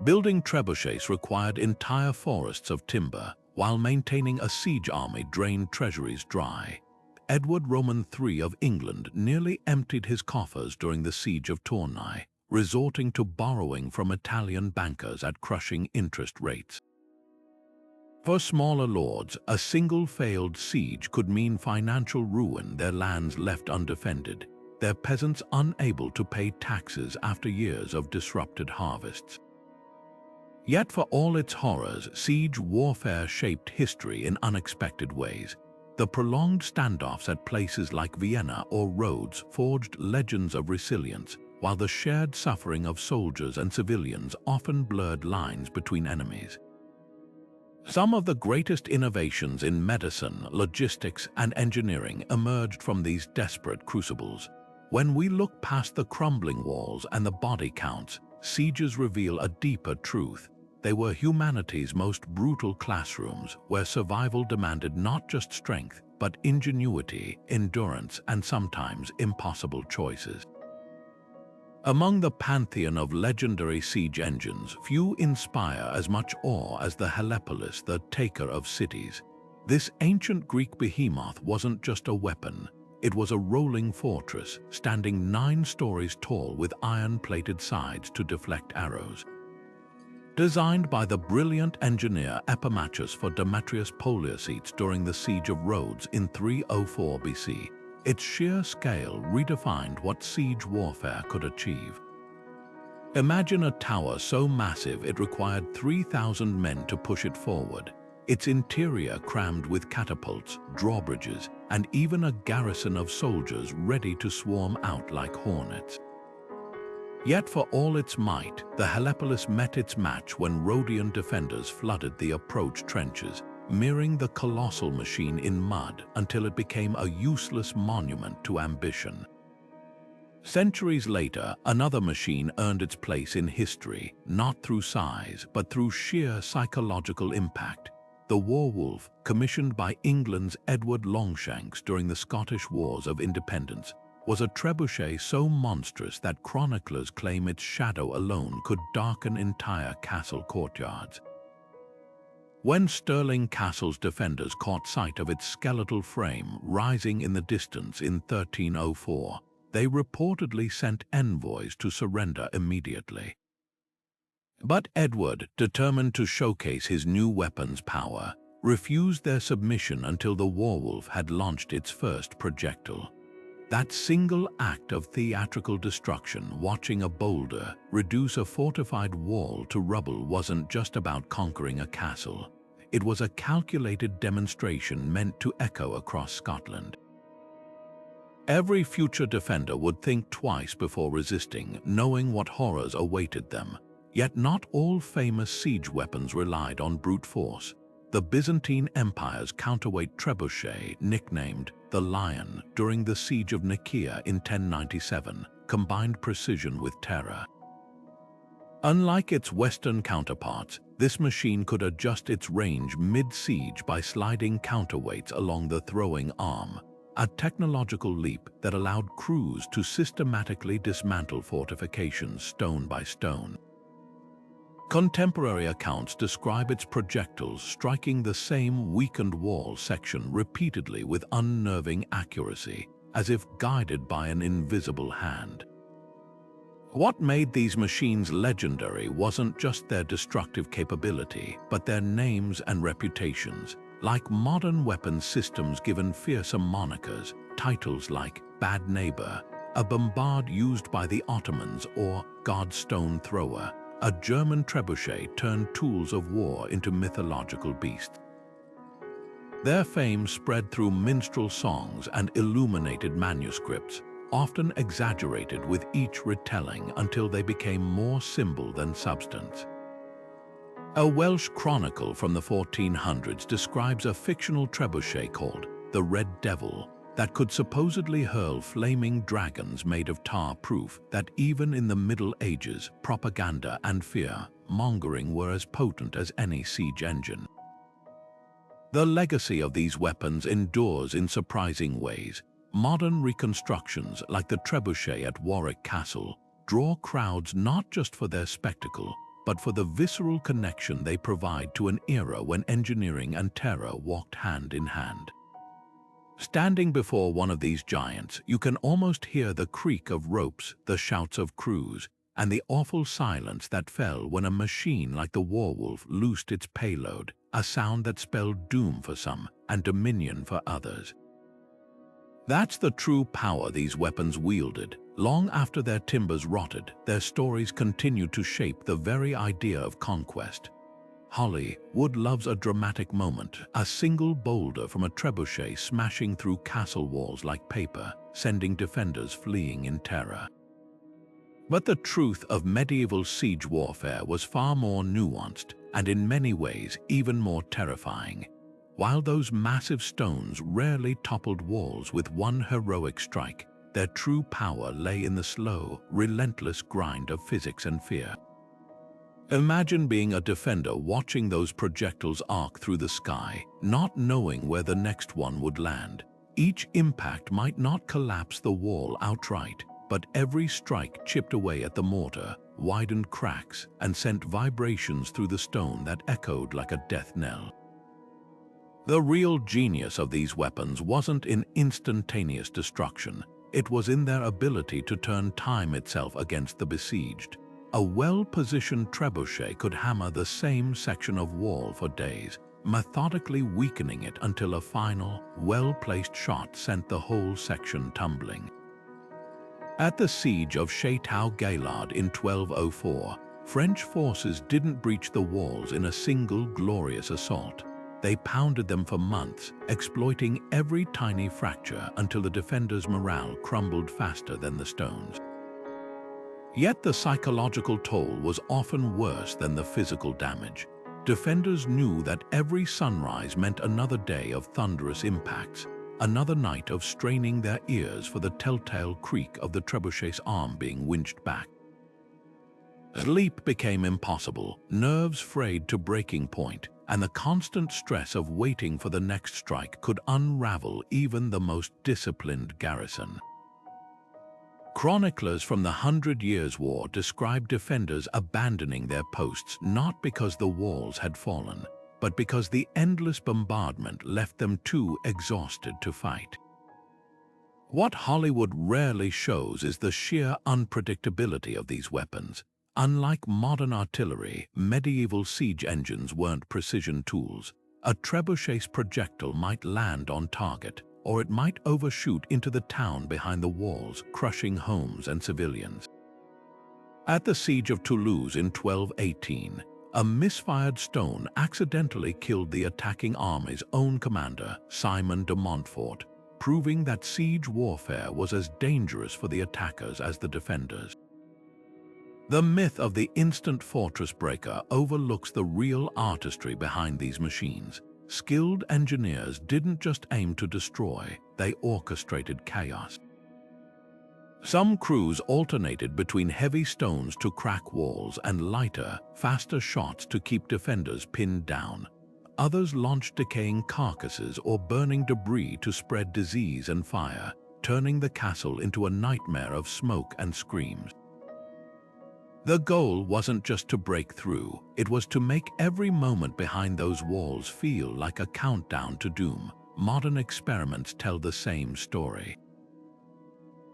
Building trebuchets required entire forests of timber, while maintaining a siege army drained treasuries dry. Edward Roman III of England nearly emptied his coffers during the Siege of Tournai, resorting to borrowing from Italian bankers at crushing interest rates. For smaller lords, a single failed siege could mean financial ruin, their lands left undefended, their peasants unable to pay taxes after years of disrupted harvests. Yet for all its horrors, siege warfare shaped history in unexpected ways. The prolonged standoffs at places like Vienna or Rhodes forged legends of resilience, while the shared suffering of soldiers and civilians often blurred lines between enemies. Some of the greatest innovations in medicine, logistics, and engineering emerged from these desperate crucibles. When we look past the crumbling walls and the body counts, sieges reveal a deeper truth. They were humanity's most brutal classrooms, where survival demanded not just strength, but ingenuity, endurance, and sometimes impossible choices. Among the pantheon of legendary siege engines, few inspire as much awe as the Helipolis, the taker of cities. This ancient Greek behemoth wasn't just a weapon. It was a rolling fortress, standing 9 stories tall with iron-plated sides to deflect arrows. Designed by the brilliant engineer Epimachus for Demetrius Poliorcetes during the Siege of Rhodes in 304 BC, its sheer scale redefined what siege warfare could achieve. Imagine a tower so massive it required 3,000 men to push it forward, its interior crammed with catapults, drawbridges, and even a garrison of soldiers ready to swarm out like hornets. Yet for all its might, the Helipolis met its match when Rhodian defenders flooded the approach trenches, mirroring the colossal machine in mud until it became a useless monument to ambition. Centuries later, another machine earned its place in history, not through size, but through sheer psychological impact. The Warwolf, commissioned by England's Edward Longshanks during the Scottish Wars of Independence, was a trebuchet so monstrous that chroniclers claim its shadow alone could darken entire castle courtyards. When Stirling Castle's defenders caught sight of its skeletal frame rising in the distance in 1304, they reportedly sent envoys to surrender immediately. But Edward, determined to showcase his new weapon's power, refused their submission until the Warwolf had launched its first projectile. That single act of theatrical destruction, watching a boulder reduce a fortified wall to rubble, wasn't just about conquering a castle. It was a calculated demonstration meant to echo across Scotland. Every future defender would think twice before resisting, knowing what horrors awaited them. Yet not all famous siege weapons relied on brute force. The Byzantine Empire's counterweight trebuchet, nicknamed the Lion during the siege of Nicaea in 1097, combined precision with terror. Unlike its Western counterparts, this machine could adjust its range mid-siege by sliding counterweights along the throwing arm, a technological leap that allowed crews to systematically dismantle fortifications stone by stone. Contemporary accounts describe its projectiles striking the same weakened wall section repeatedly with unnerving accuracy, as if guided by an invisible hand. What made these machines legendary wasn't just their destructive capability, but their names and reputations. Like modern weapons systems given fearsome monikers, titles like Bad Neighbor, a bombard used by the Ottomans, or God Stone Thrower, a German trebuchet turned tools of war into mythological beasts. Their fame spread through minstrel songs and illuminated manuscripts, often exaggerated with each retelling until they became more symbol than substance. A Welsh chronicle from the 1400s describes a fictional trebuchet called the Red Devil that could supposedly hurl flaming dragons made of tar-proof. That even in the Middle Ages, propaganda and fear-mongering were as potent as any siege engine. The legacy of these weapons endures in surprising ways. Modern reconstructions, like the trebuchet at Warwick Castle, draw crowds not just for their spectacle, but for the visceral connection they provide to an era when engineering and terror walked hand in hand. Standing before one of these giants, you can almost hear the creak of ropes, the shouts of crews, and the awful silence that fell when a machine like the Warwolf loosed its payload, a sound that spelled doom for some and dominion for others. That's the true power these weapons wielded. Long after their timbers rotted, their stories continued to shape the very idea of conquest. Hollywood loves a dramatic moment, a single boulder from a trebuchet smashing through castle walls like paper, sending defenders fleeing in terror. But the truth of medieval siege warfare was far more nuanced, and in many ways even more terrifying. While those massive stones rarely toppled walls with one heroic strike, their true power lay in the slow, relentless grind of physics and fear. Imagine being a defender watching those projectiles arc through the sky, not knowing where the next one would land. Each impact might not collapse the wall outright, but every strike chipped away at the mortar, widened cracks, and sent vibrations through the stone that echoed like a death knell. The real genius of these weapons wasn't in instantaneous destruction. It was in their ability to turn time itself against the besieged. A well-positioned trebuchet could hammer the same section of wall for days, methodically weakening it until a final, well-placed shot sent the whole section tumbling. At the siege of Château-Gaillard in 1204, French forces didn't breach the walls in a single glorious assault. They pounded them for months, exploiting every tiny fracture until the defenders' morale crumbled faster than the stones. Yet the psychological toll was often worse than the physical damage. Defenders knew that every sunrise meant another day of thunderous impacts. another night of straining their ears for the telltale creak of the trebuchet's arm being winched back. Sleep became impossible, nerves frayed to breaking point, and the constant stress of waiting for the next strike could unravel even the most disciplined garrison. Chroniclers from the 100 Years' War describe defenders abandoning their posts not because the walls had fallen, but because the endless bombardment left them too exhausted to fight. What Hollywood rarely shows is the sheer unpredictability of these weapons. Unlike modern artillery, medieval siege engines weren't precision tools. A trebuchet's projectile might land on target, or it might overshoot into the town behind the walls, crushing homes and civilians. At the siege of Toulouse in 1218, a misfired stone accidentally killed the attacking army's own commander, Simon de Montfort, proving that siege warfare was as dangerous for the attackers as the defenders. The myth of the instant fortress breaker overlooks the real artistry behind these machines. Skilled engineers didn't just aim to destroy, they orchestrated chaos. Some crews alternated between heavy stones to crack walls and lighter, faster shots to keep defenders pinned down. Others launched decaying carcasses or burning debris to spread disease and fire, turning the castle into a nightmare of smoke and screams. The goal wasn't just to break through, it was to make every moment behind those walls feel like a countdown to doom. Modern experiments tell the same story.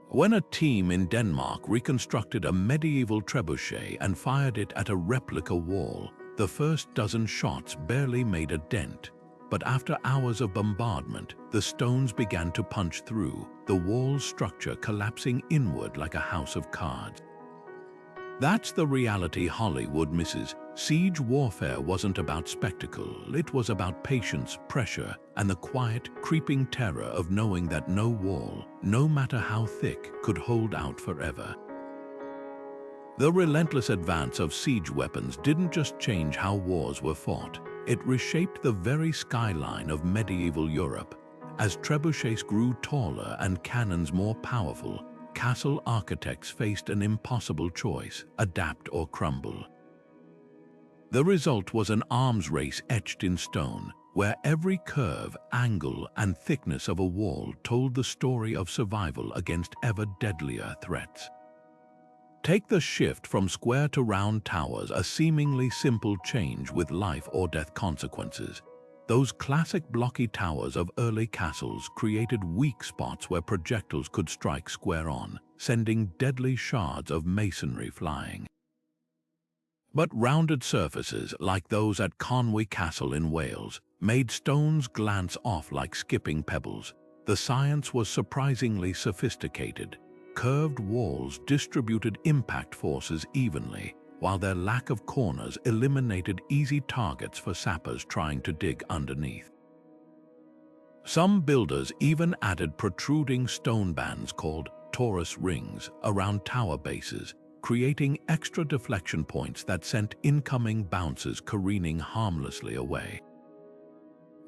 When a team in Denmark reconstructed a medieval trebuchet and fired it at a replica wall, the first dozen shots barely made a dent. But after hours of bombardment, the stones began to punch through, the wall's structure collapsing inward like a house of cards. That's the reality Hollywood misses. Siege warfare wasn't about spectacle, it was about patience, pressure, and the quiet, creeping terror of knowing that no wall, no matter how thick, could hold out forever. The relentless advance of siege weapons didn't just change how wars were fought, it reshaped the very skyline of medieval Europe. As trebuchets grew taller and cannons more powerful, castle architects faced an impossible choice: adapt or crumble. The result was an arms race etched in stone, where every curve, angle, and thickness of a wall told the story of survival against ever deadlier threats. Take the shift from square to round towers, a seemingly simple change with life or death consequences. Those classic blocky towers of early castles created weak spots where projectiles could strike square on, sending deadly shards of masonry flying. But rounded surfaces, like those at Conwy Castle in Wales, made stones glance off like skipping pebbles. The science was surprisingly sophisticated. Curved walls distributed impact forces evenly, while their lack of corners eliminated easy targets for sappers trying to dig underneath. Some builders even added protruding stone bands called torus rings around tower bases, creating extra deflection points that sent incoming bounces careening harmlessly away.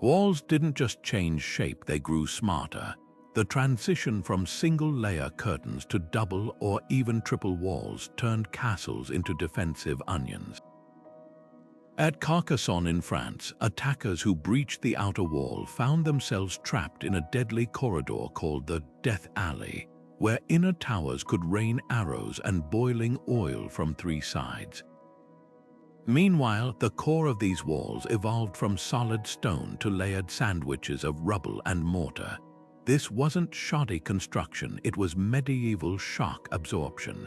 Walls didn't just change shape, they grew smarter. The transition from single-layer curtains to double or even triple walls turned castles into defensive onions. At Carcassonne in France, attackers who breached the outer wall found themselves trapped in a deadly corridor called the Death Alley, where inner towers could rain arrows and boiling oil from three sides. Meanwhile, the core of these walls evolved from solid stone to layered sandwiches of rubble and mortar. This wasn't shoddy construction, it was medieval shock absorption.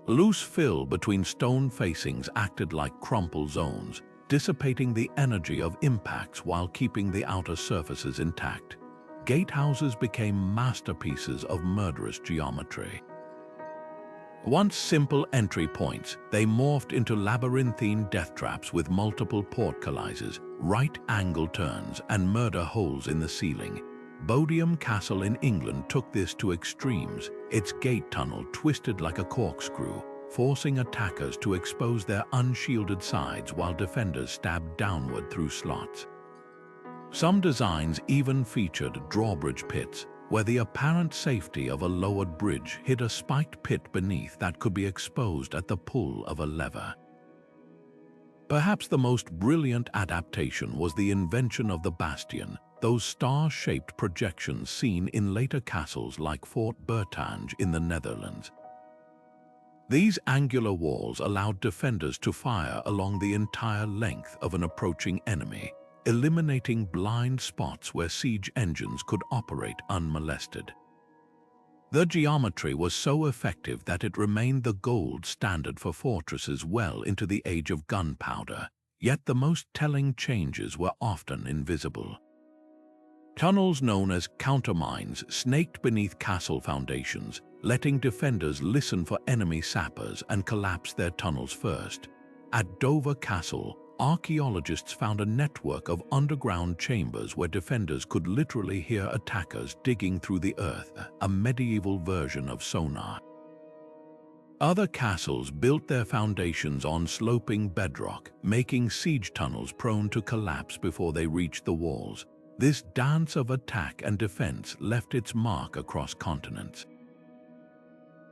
Loose fill between stone facings acted like crumple zones, dissipating the energy of impacts while keeping the outer surfaces intact. Gatehouses became masterpieces of murderous geometry. Once simple entry points, they morphed into labyrinthine death traps with multiple portcullises, right-angle turns, and murder holes in the ceiling. Bodiam Castle in England took this to extremes. Its gate tunnel twisted like a corkscrew, forcing attackers to expose their unshielded sides while defenders stabbed downward through slots. Some designs even featured drawbridge pits, where the apparent safety of a lowered bridge hid a spiked pit beneath that could be exposed at the pull of a lever. Perhaps the most brilliant adaptation was the invention of the bastion, those star-shaped projections seen in later castles like Fort Bertange in the Netherlands. These angular walls allowed defenders to fire along the entire length of an approaching enemy, eliminating blind spots where siege engines could operate unmolested. The geometry was so effective that it remained the gold standard for fortresses well into the age of gunpowder, yet the most telling changes were often invisible. Tunnels known as countermines snaked beneath castle foundations, letting defenders listen for enemy sappers and collapse their tunnels first. At Dover Castle, archaeologists found a network of underground chambers where defenders could literally hear attackers digging through the earth, a medieval version of sonar. Other castles built their foundations on sloping bedrock, making siege tunnels prone to collapse before they reached the walls. This dance of attack and defense left its mark across continents.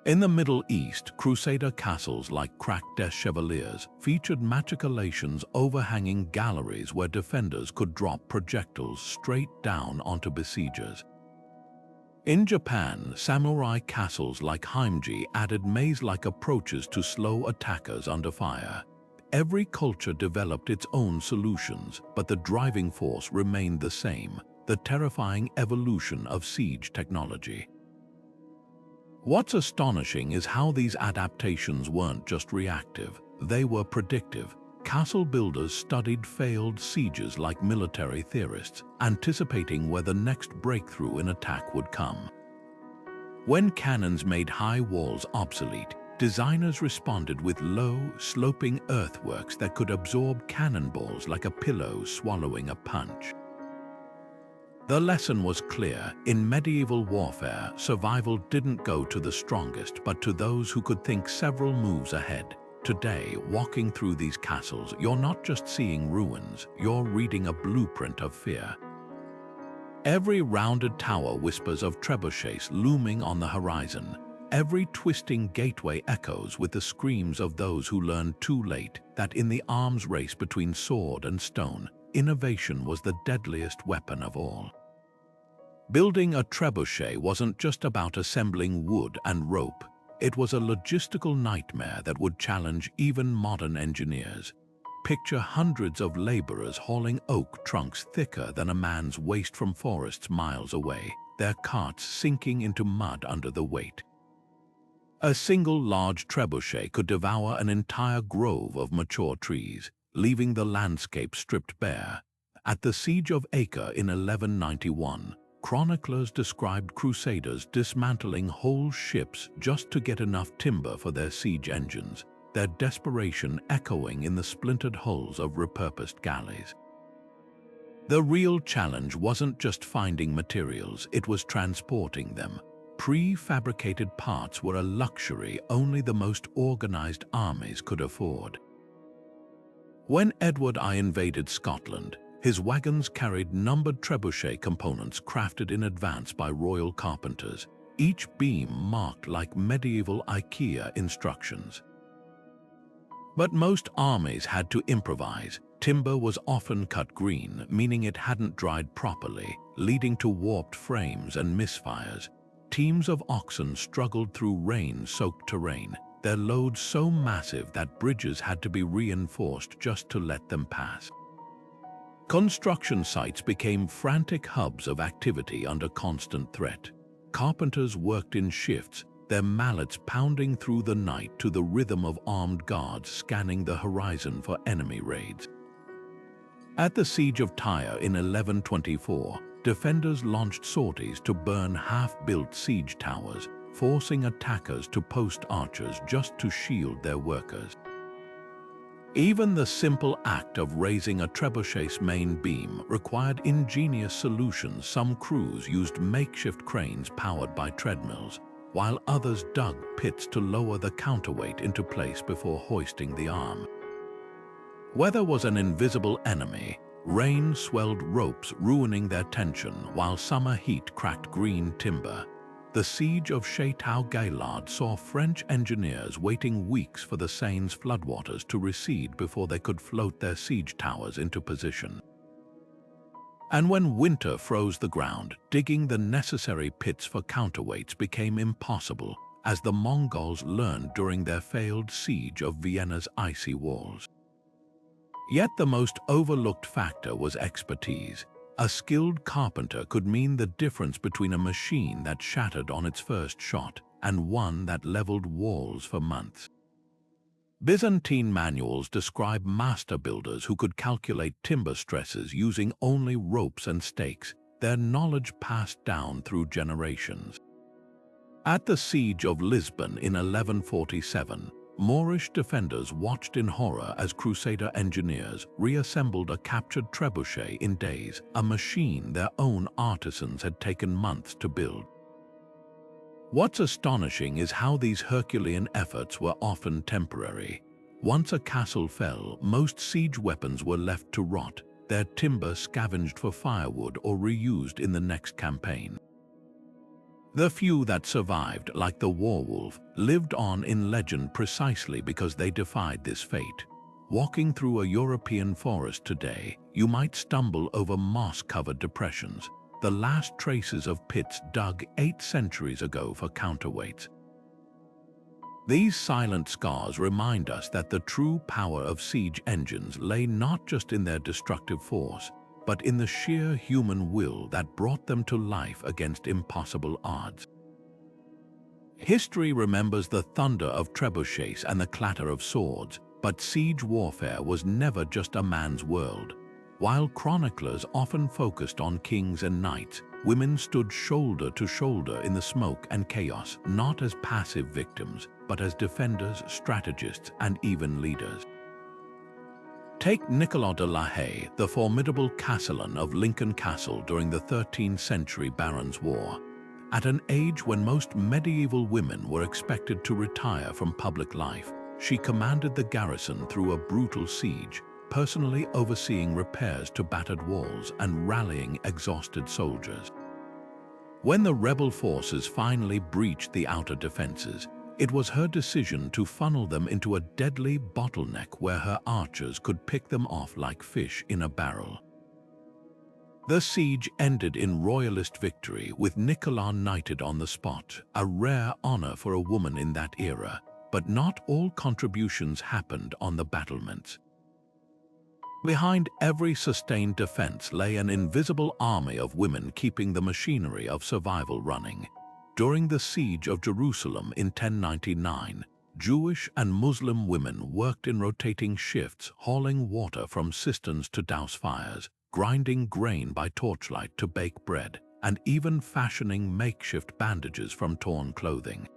In the Middle East, Crusader castles like Crac des Chevaliers featured machicolations overhanging galleries where defenders could drop projectiles straight down onto besiegers. In Japan, samurai castles like Heimji added maze-like approaches to slow attackers under fire. Every culture developed its own solutions, but the driving force remained the same: the terrifying evolution of siege technology. What's astonishing is how these adaptations weren't just reactive, they were predictive. Castle builders studied failed sieges like military theorists, anticipating where the next breakthrough in attack would come. When cannons made high walls obsolete, designers responded with low, sloping earthworks that could absorb cannonballs like a pillow swallowing a punch. The lesson was clear: in medieval warfare, survival didn't go to the strongest, but to those who could think several moves ahead. Today, walking through these castles, you're not just seeing ruins, you're reading a blueprint of fear. Every rounded tower whispers of trebuchets looming on the horizon. Every twisting gateway echoes with the screams of those who learned too late that in the arms race between sword and stone, innovation was the deadliest weapon of all. Building a trebuchet wasn't just about assembling wood and rope. It was a logistical nightmare that would challenge even modern engineers. Picture hundreds of laborers hauling oak trunks thicker than a man's waist from forests miles away, their carts sinking into mud under the weight. A single large trebuchet could devour an entire grove of mature trees, leaving the landscape stripped bare. At the Siege of Acre in 1191, chroniclers described crusaders dismantling whole ships just to get enough timber for their siege engines, their desperation echoing in the splintered hulls of repurposed galleys. The real challenge wasn't just finding materials, it was transporting them. Prefabricated parts were a luxury only the most organized armies could afford. When Edward I invaded Scotland, his wagons carried numbered trebuchet components crafted in advance by royal carpenters, each beam marked like medieval IKEA instructions. But most armies had to improvise. Timber was often cut green, meaning it hadn't dried properly, leading to warped frames and misfires. Teams of oxen struggled through rain-soaked terrain, their loads so massive that bridges had to be reinforced just to let them pass. Construction sites became frantic hubs of activity under constant threat. Carpenters worked in shifts, their mallets pounding through the night to the rhythm of armed guards scanning the horizon for enemy raids. At the Siege of Tyre in 1124, defenders launched sorties to burn half-built siege towers, forcing attackers to post archers just to shield their workers. Even the simple act of raising a trebuchet's main beam required ingenious solutions. Some crews used makeshift cranes powered by treadmills, while others dug pits to lower the counterweight into place before hoisting the arm. Weather was an invisible enemy. Rain swelled ropes, ruining their tension, while summer heat cracked green timber. The siege of Château-Gaillard saw French engineers waiting weeks for the Seine's floodwaters to recede before they could float their siege towers into position. And when winter froze the ground, digging the necessary pits for counterweights became impossible, as the Mongols learned during their failed siege of Vienna's icy walls. Yet the most overlooked factor was expertise. A skilled carpenter could mean the difference between a machine that shattered on its first shot and one that leveled walls for months. Byzantine manuals describe master builders who could calculate timber stresses using only ropes and stakes, their knowledge passed down through generations. At the Siege of Lisbon in 1147, Moorish defenders watched in horror as Crusader engineers reassembled a captured trebuchet in days, a machine their own artisans had taken months to build. What's astonishing is how these Herculean efforts were often temporary. Once a castle fell, most siege weapons were left to rot, their timber scavenged for firewood or reused in the next campaign. The few that survived, like the Warwolf, lived on in legend precisely because they defied this fate. Walking through a European forest today, you might stumble over moss-covered depressions, the last traces of pits dug 8 centuries ago for counterweights. These silent scars remind us that the true power of siege engines lay not just in their destructive force, but in the sheer human will that brought them to life against impossible odds. History remembers the thunder of trebuchets and the clatter of swords, but siege warfare was never just a man's world. While chroniclers often focused on kings and knights, women stood shoulder to shoulder in the smoke and chaos, not as passive victims, but as defenders, strategists, and even leaders. Take Nicolas de la Haye, the formidable castellan of Lincoln Castle during the 13th century Barons' War. At an age when most medieval women were expected to retire from public life, she commanded the garrison through a brutal siege, personally overseeing repairs to battered walls and rallying exhausted soldiers. When the rebel forces finally breached the outer defenses, it was her decision to funnel them into a deadly bottleneck where her archers could pick them off like fish in a barrel. The siege ended in royalist victory, with Nicolas knighted on the spot, a rare honor for a woman in that era, but not all contributions happened on the battlements. Behind every sustained defense lay an invisible army of women keeping the machinery of survival running. During the siege of Jerusalem in 1099, Jewish and Muslim women worked in rotating shifts, hauling water from cisterns to douse fires, grinding grain by torchlight to bake bread, and even fashioning makeshift bandages from torn clothing.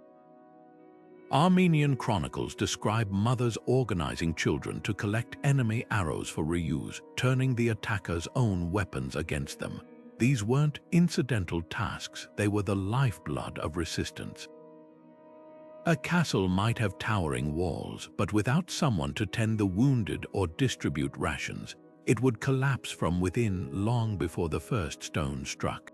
Armenian chronicles describe mothers organizing children to collect enemy arrows for reuse, turning the attackers' own weapons against them. These weren't incidental tasks, they were the lifeblood of resistance. A castle might have towering walls, but without someone to tend the wounded or distribute rations, it would collapse from within long before the first stone struck.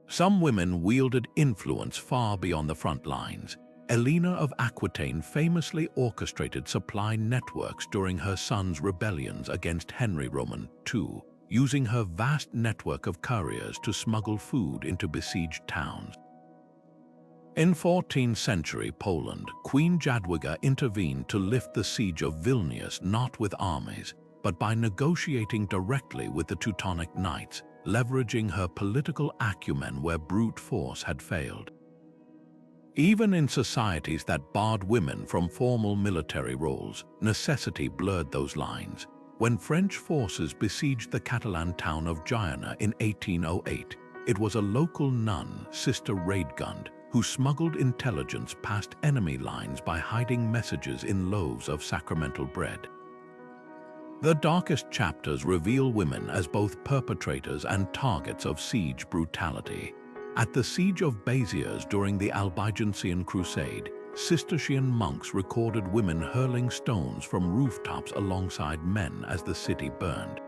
Some women wielded influence far beyond the front lines. Elena of Aquitaine famously orchestrated supply networks during her son's rebellions against Henry Roman II, using her vast network of couriers to smuggle food into besieged towns. In 14th century Poland, Queen Jadwiga intervened to lift the siege of Vilnius not with armies, but by negotiating directly with the Teutonic Knights, leveraging her political acumen where brute force had failed. Even in societies that barred women from formal military roles, necessity blurred those lines. When French forces besieged the Catalan town of Jaena in 1808, it was a local nun, Sister Radegund, who smuggled intelligence past enemy lines by hiding messages in loaves of sacramental bread. The darkest chapters reveal women as both perpetrators and targets of siege brutality. At the siege of Béziers during the Albigensian Crusade, Cistercian monks recorded women hurling stones from rooftops alongside men as the city burned.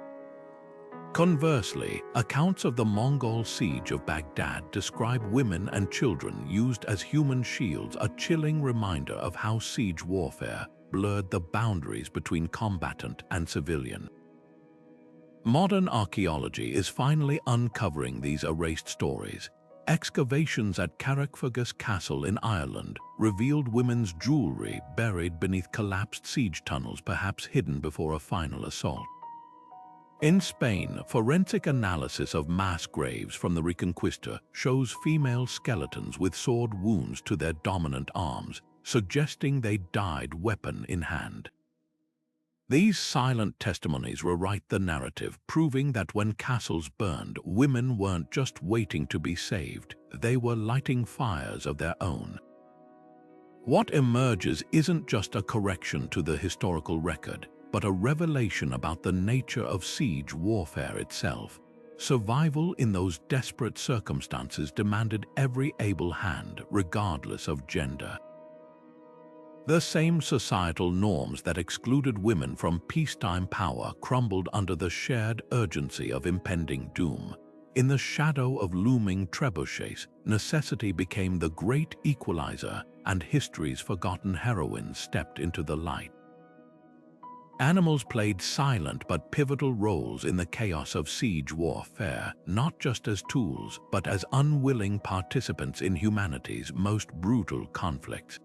Conversely, accounts of the Mongol siege of Baghdad describe women and children used as human shields, a chilling reminder of how siege warfare blurred the boundaries between combatant and civilian. Modern archaeology is finally uncovering these erased stories. Excavations at Carrickfergus Castle in Ireland revealed women's jewelry buried beneath collapsed siege tunnels, perhaps hidden before a final assault. In Spain, forensic analysis of mass graves from the Reconquista shows female skeletons with sword wounds to their dominant arms, suggesting they died weapon in hand. These silent testimonies rewrite the narrative, proving that when castles burned, women weren't just waiting to be saved, they were lighting fires of their own. What emerges isn't just a correction to the historical record, but a revelation about the nature of siege warfare itself. Survival in those desperate circumstances demanded every able hand, regardless of gender. The same societal norms that excluded women from peacetime power crumbled under the shared urgency of impending doom. In the shadow of looming trebuchets, necessity became the great equalizer, and history's forgotten heroines stepped into the light. Animals played silent but pivotal roles in the chaos of siege warfare, not just as tools, but as unwilling participants in humanity's most brutal conflicts.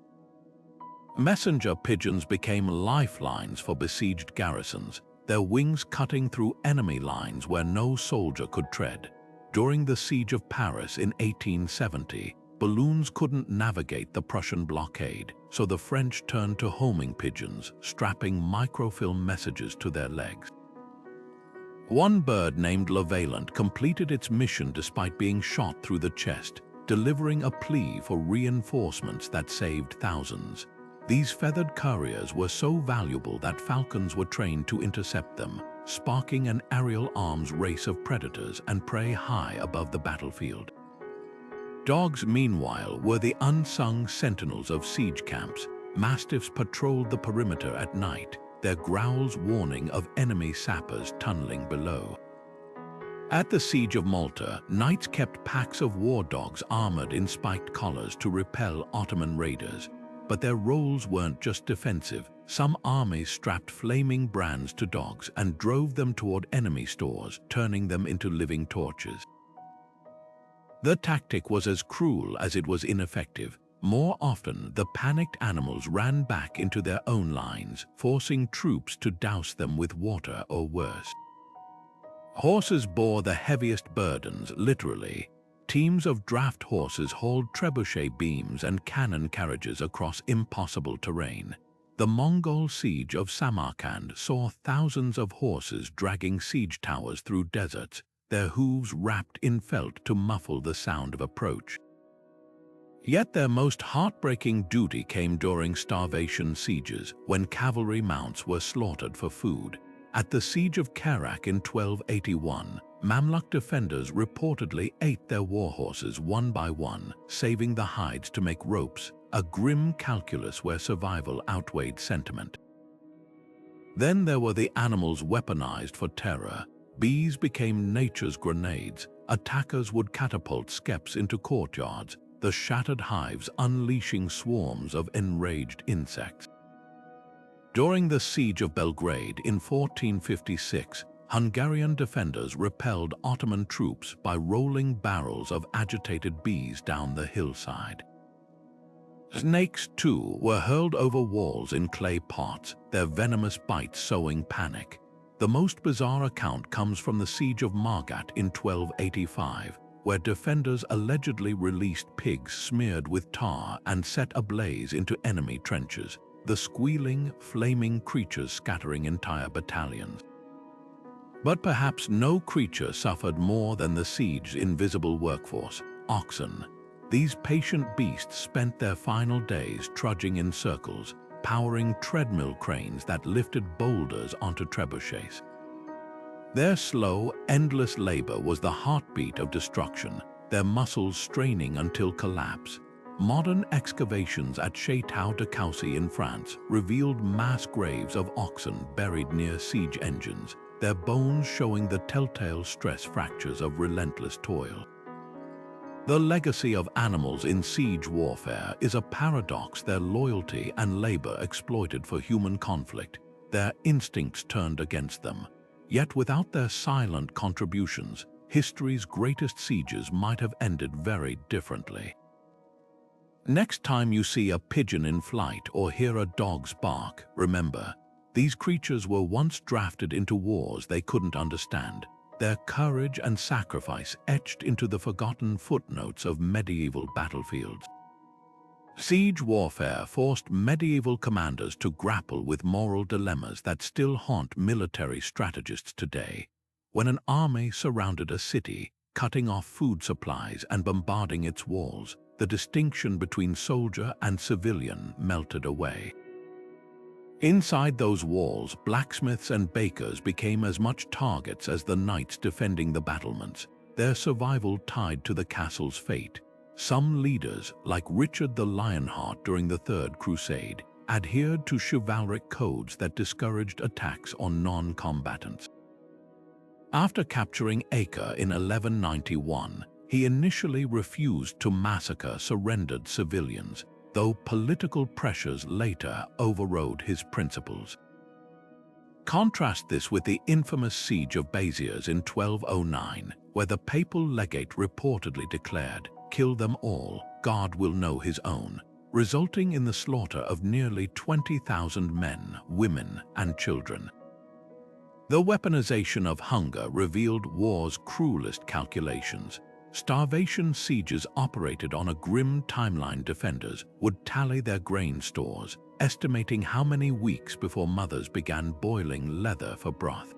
Messenger pigeons became lifelines for besieged garrisons, their wings cutting through enemy lines where no soldier could tread. During the Siege of Paris in 1870, balloons couldn't navigate the Prussian blockade, so the French turned to homing pigeons, strapping microfilm messages to their legs. One bird named La Valente completed its mission despite being shot through the chest, delivering a plea for reinforcements that saved thousands. These feathered couriers were so valuable that falcons were trained to intercept them, sparking an aerial arms race of predators and prey high above the battlefield. Dogs, meanwhile, were the unsung sentinels of siege camps. Mastiffs patrolled the perimeter at night, their growls warning of enemy sappers tunneling below. At the Siege of Malta, knights kept packs of war dogs armored in spiked collars to repel Ottoman raiders. But their roles weren't just defensive. Some armies strapped flaming brands to dogs and drove them toward enemy stores, turning them into living torches. The tactic was as cruel as it was ineffective. More often, the panicked animals ran back into their own lines, forcing troops to douse them with water or worse. Horses bore the heaviest burdens, literally. Teams of draft horses hauled trebuchet beams and cannon carriages across impossible terrain. The Mongol siege of Samarkand saw thousands of horses dragging siege towers through deserts, their hooves wrapped in felt to muffle the sound of approach. Yet their most heartbreaking duty came during starvation sieges, when cavalry mounts were slaughtered for food. At the Siege of Kerak in 1281, Mamluk defenders reportedly ate their war horses one by one, saving the hides to make ropes, a grim calculus where survival outweighed sentiment. Then there were the animals weaponized for terror. Bees became nature's grenades. Attackers would catapult skeps into courtyards, the shattered hives unleashing swarms of enraged insects. During the Siege of Belgrade in 1456, Hungarian defenders repelled Ottoman troops by rolling barrels of agitated bees down the hillside. Snakes, too, were hurled over walls in clay pots, their venomous bites sowing panic. The most bizarre account comes from the Siege of Margat in 1285, where defenders allegedly released pigs smeared with tar and set ablaze into enemy trenches, the squealing, flaming creatures scattering entire battalions. But perhaps no creature suffered more than the siege's invisible workforce, oxen. These patient beasts spent their final days trudging in circles, powering treadmill cranes that lifted boulders onto trebuchets. Their slow, endless labor was the heartbeat of destruction, their muscles straining until collapse. Modern excavations at Château-de-Coucy in France revealed mass graves of oxen buried near siege engines, their bones showing the telltale stress fractures of relentless toil. The legacy of animals in siege warfare is a paradox: their loyalty and labor exploited for human conflict, their instincts turned against them. Yet without their silent contributions, history's greatest sieges might have ended very differently. Next time you see a pigeon in flight or hear a dog's bark, remember, these creatures were once drafted into wars they couldn't understand, their courage and sacrifice etched into the forgotten footnotes of medieval battlefields. Siege warfare forced medieval commanders to grapple with moral dilemmas that still haunt military strategists today. When an army surrounded a city, cutting off food supplies and bombarding its walls, the distinction between soldier and civilian melted away. Inside those walls, blacksmiths and bakers became as much targets as the knights defending the battlements, their survival tied to the castle's fate. Some leaders, like Richard the Lionheart during the Third Crusade, adhered to chivalric codes that discouraged attacks on non-combatants. After capturing Acre in 1191, he initially refused to massacre surrendered civilians, though political pressures later overrode his principles. Contrast this with the infamous siege of Béziers in 1209, where the papal legate reportedly declared, "Kill them all, God will know his own," resulting in the slaughter of nearly 20,000 men, women, and children. The weaponization of hunger revealed war's cruelest calculations. Starvation sieges operated on a grim timeline. Defenders would tally their grain stores, estimating how many weeks before mothers began boiling leather for broth.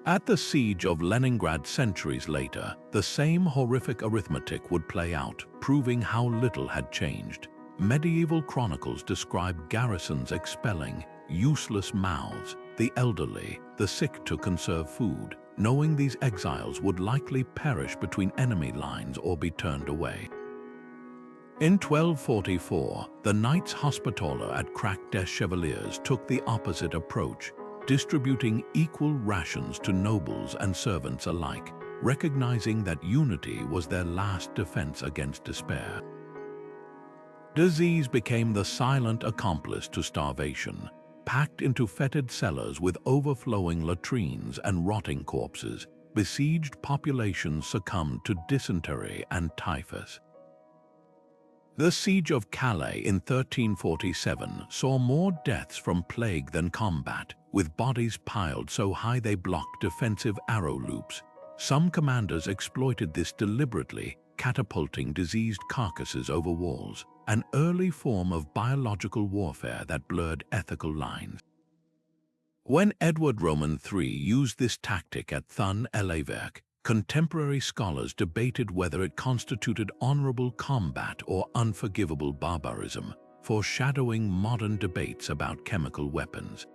At the siege of Leningrad centuries later, the same horrific arithmetic would play out, proving how little had changed. Medieval chronicles describe garrisons expelling useless mouths, the elderly, the sick to conserve food, knowing these exiles would likely perish between enemy lines or be turned away. In 1244, the Knights Hospitaller at Crac des Chevaliers took the opposite approach, distributing equal rations to nobles and servants alike, recognizing that unity was their last defense against despair. Disease became the silent accomplice to starvation. Packed into fetid cellars with overflowing latrines and rotting corpses, besieged populations succumbed to dysentery and typhus. The siege of Calais in 1347 saw more deaths from plague than combat, with bodies piled so high they blocked defensive arrow loops. Some commanders exploited this deliberately, catapulting diseased carcasses over walls, an early form of biological warfare that blurred ethical lines. When Edward Roman III used this tactic at Thun-l'Evêque, contemporary scholars debated whether it constituted honorable combat or unforgivable barbarism, foreshadowing modern debates about chemical weapons.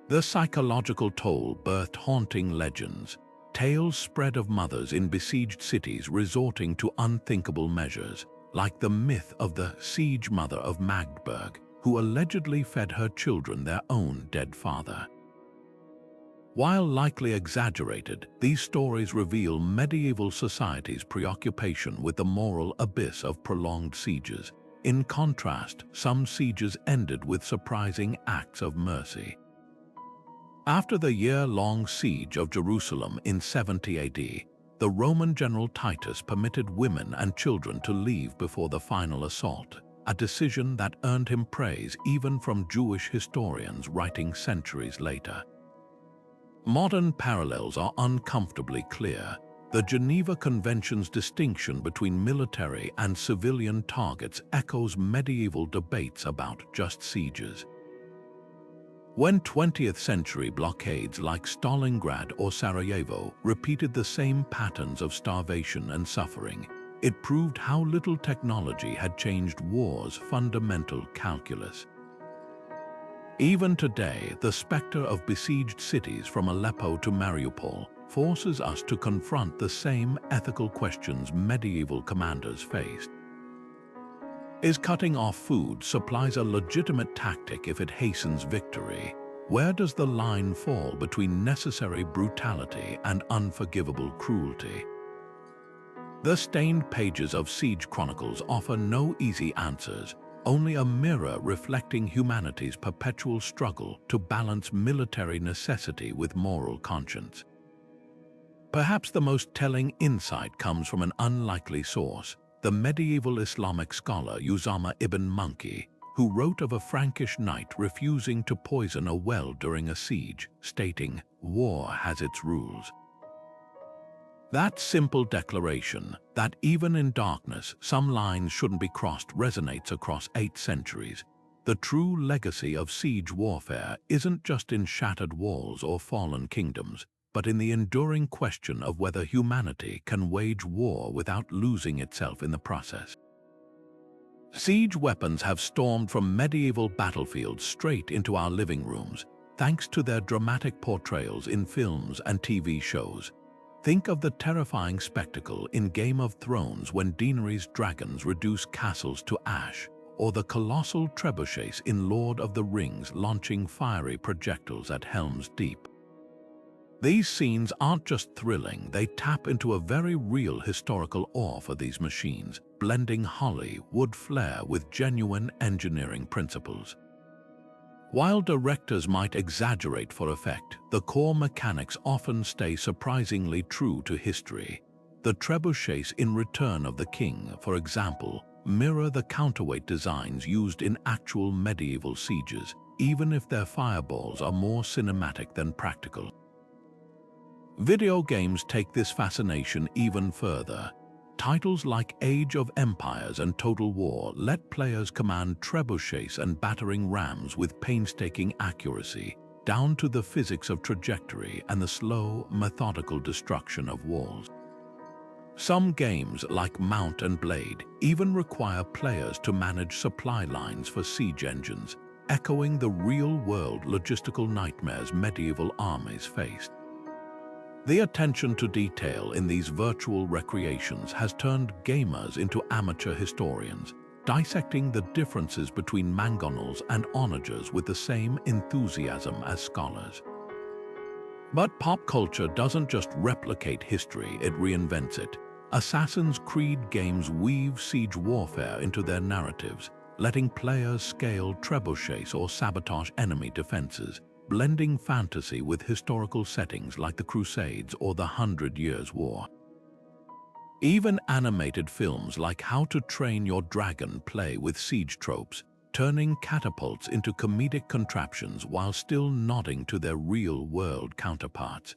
The psychological toll birthed haunting legends. Tales spread of mothers in besieged cities resorting to unthinkable measures, like the myth of the siege mother of Magdeburg, who allegedly fed her children their own dead father. While likely exaggerated, these stories reveal medieval society's preoccupation with the moral abyss of prolonged sieges. In contrast, some sieges ended with surprising acts of mercy. After the year-long siege of Jerusalem in 70 AD, the Roman general Titus permitted women and children to leave before the final assault, a decision that earned him praise even from Jewish historians writing centuries later. Modern parallels are uncomfortably clear. The Geneva Convention's distinction between military and civilian targets echoes medieval debates about just sieges. When 20th-century blockades like Stalingrad or Sarajevo repeated the same patterns of starvation and suffering, it proved how little technology had changed war's fundamental calculus. Even today, the specter of besieged cities from Aleppo to Mariupol forces us to confront the same ethical questions medieval commanders faced. Is cutting off food supplies a legitimate tactic if it hastens victory? Where does the line fall between necessary brutality and unforgivable cruelty? The stained pages of Siege Chronicles offer no easy answers, only a mirror reflecting humanity's perpetual struggle to balance military necessity with moral conscience. Perhaps the most telling insight comes from an unlikely source, the medieval Islamic scholar Usama ibn Munki, who wrote of a Frankish knight refusing to poison a well during a siege, stating, "War has its rules." That simple declaration, that even in darkness some lines shouldn't be crossed, resonates across 8 centuries. The true legacy of siege warfare isn't just in shattered walls or fallen kingdoms, but in the enduring question of whether humanity can wage war without losing itself in the process. Siege weapons have stormed from medieval battlefields straight into our living rooms, thanks to their dramatic portrayals in films and TV shows. Think of the terrifying spectacle in Game of Thrones when Daenerys' dragons reduce castles to ash, or the colossal Trebuchets in Lord of the Rings launching fiery projectiles at Helm's Deep. These scenes aren't just thrilling, they tap into a very real historical awe for these machines, blending Hollywood flair with genuine engineering principles. While directors might exaggerate for effect, the core mechanics often stay surprisingly true to history. The trebuchets in Return of the King, for example, mirror the counterweight designs used in actual medieval sieges, even if their fireballs are more cinematic than practical. Video games take this fascination even further. Titles like Age of Empires and Total War let players command trebuchets and battering rams with painstaking accuracy, down to the physics of trajectory and the slow, methodical destruction of walls. Some games, like Mount and Blade, even require players to manage supply lines for siege engines, echoing the real-world logistical nightmares medieval armies faced. The attention to detail in these virtual recreations has turned gamers into amateur historians, dissecting the differences between mangonels and onagers with the same enthusiasm as scholars. But pop culture doesn't just replicate history, it reinvents it. Assassin's Creed games weave siege warfare into their narratives, letting players scale trebuchets or sabotage enemy defenses, blending fantasy with historical settings like the Crusades or the 100 Years' War. Even animated films like How to Train Your Dragon play with siege tropes, turning catapults into comedic contraptions while still nodding to their real-world counterparts.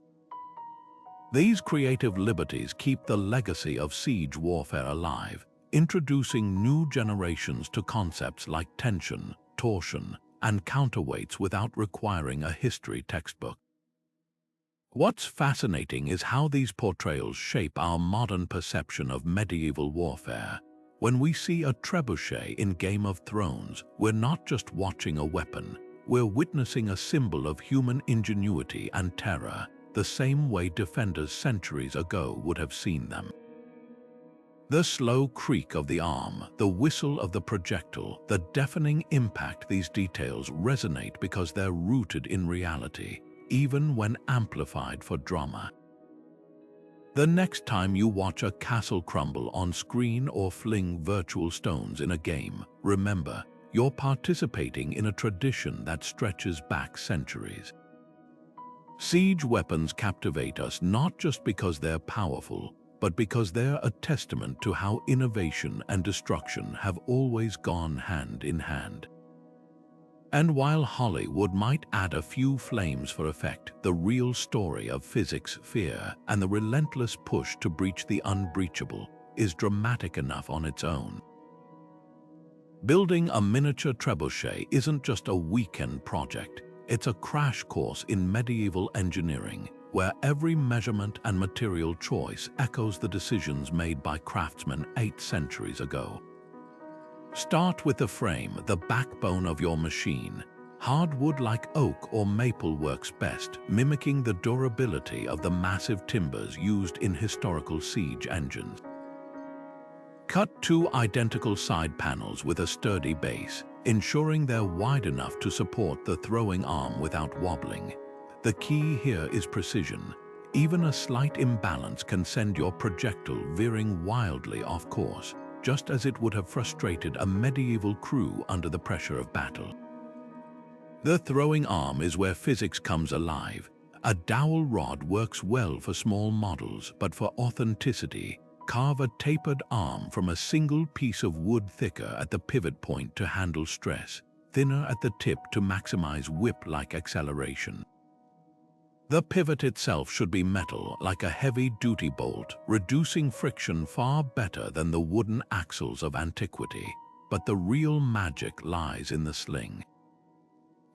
These creative liberties keep the legacy of siege warfare alive, introducing new generations to concepts like tension, torsion, and counterweights without requiring a history textbook. What's fascinating is how these portrayals shape our modern perception of medieval warfare. When we see a trebuchet in Game of Thrones, we're not just watching a weapon, we're witnessing a symbol of human ingenuity and terror, the same way defenders centuries ago would have seen them. The slow creak of the arm, the whistle of the projectile, the deafening impact, these details resonate because they're rooted in reality, even when amplified for drama. The next time you watch a castle crumble on screen or fling virtual stones in a game, remember, you're participating in a tradition that stretches back centuries. Siege weapons captivate us not just because they're powerful, but because they're a testament to how innovation and destruction have always gone hand in hand. And while Hollywood might add a few flames for effect, the real story of physics, fear, and the relentless push to breach the unbreachable is dramatic enough on its own. Building a miniature trebuchet isn't just a weekend project, it's a crash course in medieval engineering, where every measurement and material choice echoes the decisions made by craftsmen 8 centuries ago. Start with the frame, the backbone of your machine. Hardwood like oak or maple works best, mimicking the durability of the massive timbers used in historical siege engines. Cut 2 identical side panels with a sturdy base, ensuring they're wide enough to support the throwing arm without wobbling. The key here is precision. Even a slight imbalance can send your projectile veering wildly off course, just as it would have frustrated a medieval crew under the pressure of battle. The throwing arm is where physics comes alive. A dowel rod works well for small models, but for authenticity, carve a tapered arm from a single piece of wood, thicker at the pivot point to handle stress, thinner at the tip to maximize whip-like acceleration. The pivot itself should be metal, like a heavy-duty bolt, reducing friction far better than the wooden axles of antiquity. But the real magic lies in the sling.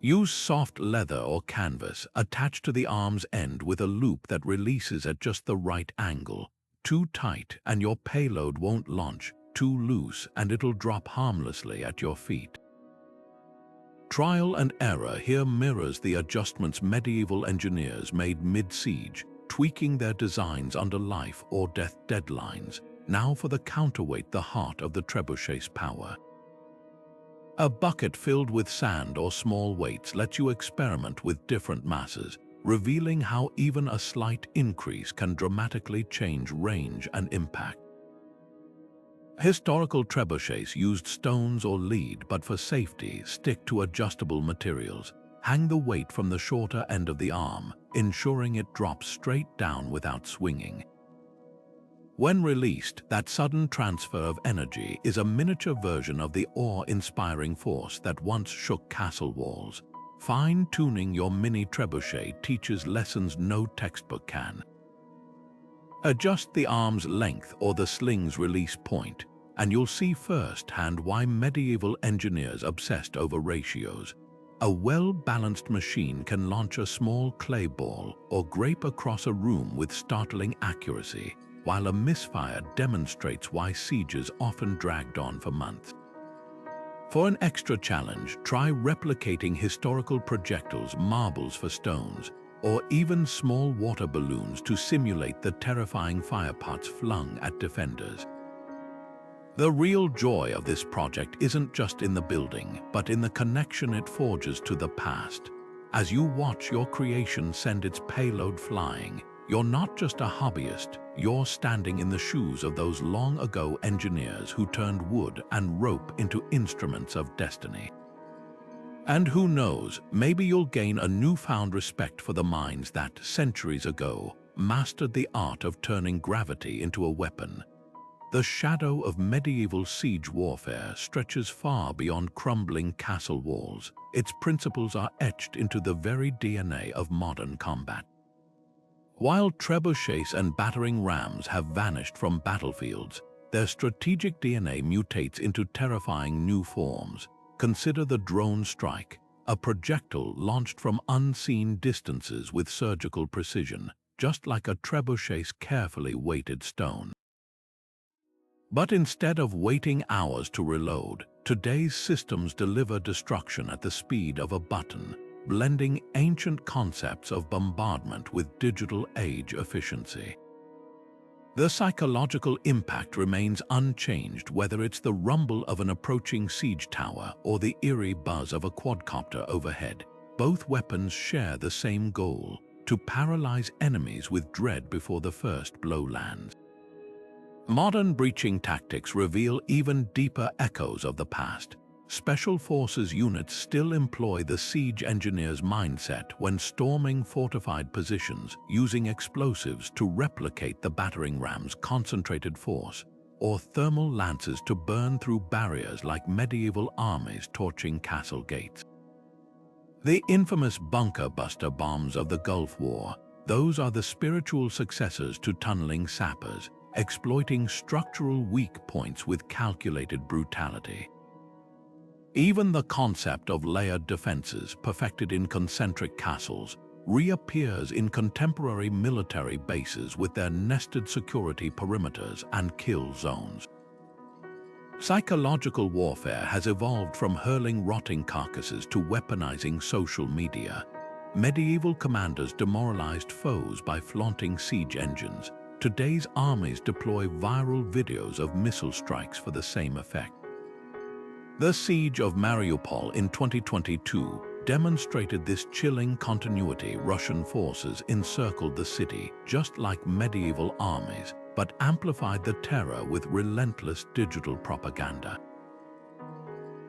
Use soft leather or canvas attached to the arm's end with a loop that releases at just the right angle. Too tight and your payload won't launch, too loose and it'll drop harmlessly at your feet. Trial and error here mirrors the adjustments medieval engineers made mid-siege, tweaking their designs under life or death deadlines. Now for the counterweight, the heart of the trebuchet's power. A bucket filled with sand or small weights lets you experiment with different masses, revealing how even a slight increase can dramatically change range and impact. Historical trebuchets used stones or lead, but for safety, stick to adjustable materials. Hang the weight from the shorter end of the arm, ensuring it drops straight down without swinging. When released, that sudden transfer of energy is a miniature version of the awe-inspiring force that once shook castle walls. Fine-tuning your mini trebuchet teaches lessons no textbook can. Adjust the arm's length or the sling's release point, and you'll see firsthand why medieval engineers obsessed over ratios. A well-balanced machine can launch a small clay ball or grape across a room with startling accuracy, while a misfire demonstrates why sieges often dragged on for months. For an extra challenge, try replicating historical projectiles, marbles for stones, or even small water balloons to simulate the terrifying firepots flung at defenders. The real joy of this project isn't just in the building, but in the connection it forges to the past. As you watch your creation send its payload flying, you're not just a hobbyist, you're standing in the shoes of those long-ago engineers who turned wood and rope into instruments of destiny. And who knows, maybe you'll gain a newfound respect for the minds that, centuries ago, mastered the art of turning gravity into a weapon. The shadow of medieval siege warfare stretches far beyond crumbling castle walls. Its principles are etched into the very DNA of modern combat. While trebuchets and battering rams have vanished from battlefields, their strategic DNA mutates into terrifying new forms. Consider the drone strike, a projectile launched from unseen distances with surgical precision, just like a trebuchet's carefully weighted stone. But instead of waiting hours to reload, today's systems deliver destruction at the speed of a button, blending ancient concepts of bombardment with digital age efficiency. The psychological impact remains unchanged, whether it's the rumble of an approaching siege tower or the eerie buzz of a quadcopter overhead. Both weapons share the same goal: to paralyze enemies with dread before the first blow lands. Modern breaching tactics reveal even deeper echoes of the past. Special Forces units still employ the siege engineer's mindset when storming fortified positions, using explosives to replicate the battering ram's concentrated force, or thermal lances to burn through barriers like medieval armies torching castle gates. The infamous bunker buster bombs of the Gulf War, those are the spiritual successors to tunneling sappers, exploiting structural weak points with calculated brutality. Even the concept of layered defenses, perfected in concentric castles, reappears in contemporary military bases with their nested security perimeters and kill zones. Psychological warfare has evolved from hurling rotting carcasses to weaponizing social media. Medieval commanders demoralized foes by flaunting siege engines. Today's armies deploy viral videos of missile strikes for the same effect. The siege of Mariupol in 2022 demonstrated this chilling continuity. Russian forces encircled the city just like medieval armies, but amplified the terror with relentless digital propaganda.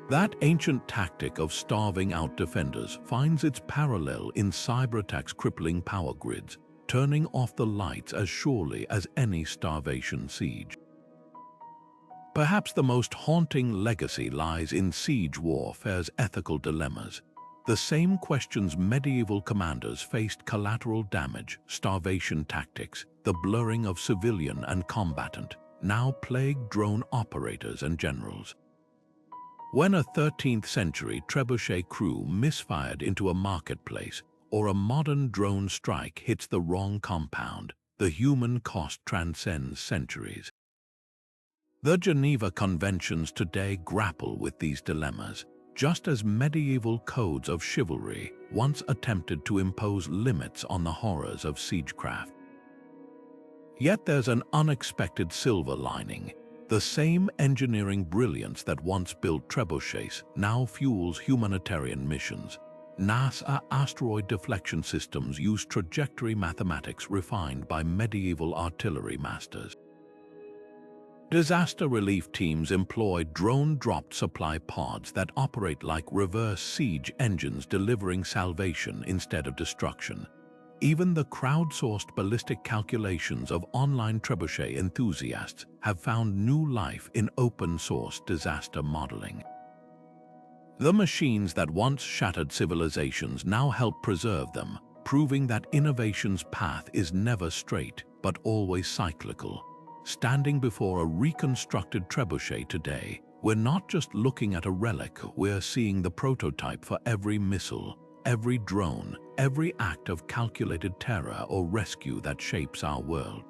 That ancient tactic of starving out defenders finds its parallel in cyberattacks crippling power grids, turning off the lights as surely as any starvation siege. Perhaps the most haunting legacy lies in siege warfare's ethical dilemmas. The same questions medieval commanders faced: collateral damage, starvation tactics, the blurring of civilian and combatant, now plague drone operators and generals. When a 13th century trebuchet crew misfired into a marketplace, or a modern drone strike hits the wrong compound, the human cost transcends centuries. The Geneva Conventions today grapple with these dilemmas, just as medieval codes of chivalry once attempted to impose limits on the horrors of siegecraft. Yet there's an unexpected silver lining. The same engineering brilliance that once built trebuchets now fuels humanitarian missions. NASA asteroid deflection systems use trajectory mathematics refined by medieval artillery masters. Disaster relief teams employ drone-dropped supply pods that operate like reverse siege engines, delivering salvation instead of destruction. Even the crowdsourced ballistic calculations of online trebuchet enthusiasts have found new life in open-source disaster modeling. The machines that once shattered civilizations now help preserve them, proving that innovation's path is never straight, but always cyclical. Standing before a reconstructed trebuchet today, we're not just looking at a relic, we're seeing the prototype for every missile, every drone, every act of calculated terror or rescue that shapes our world.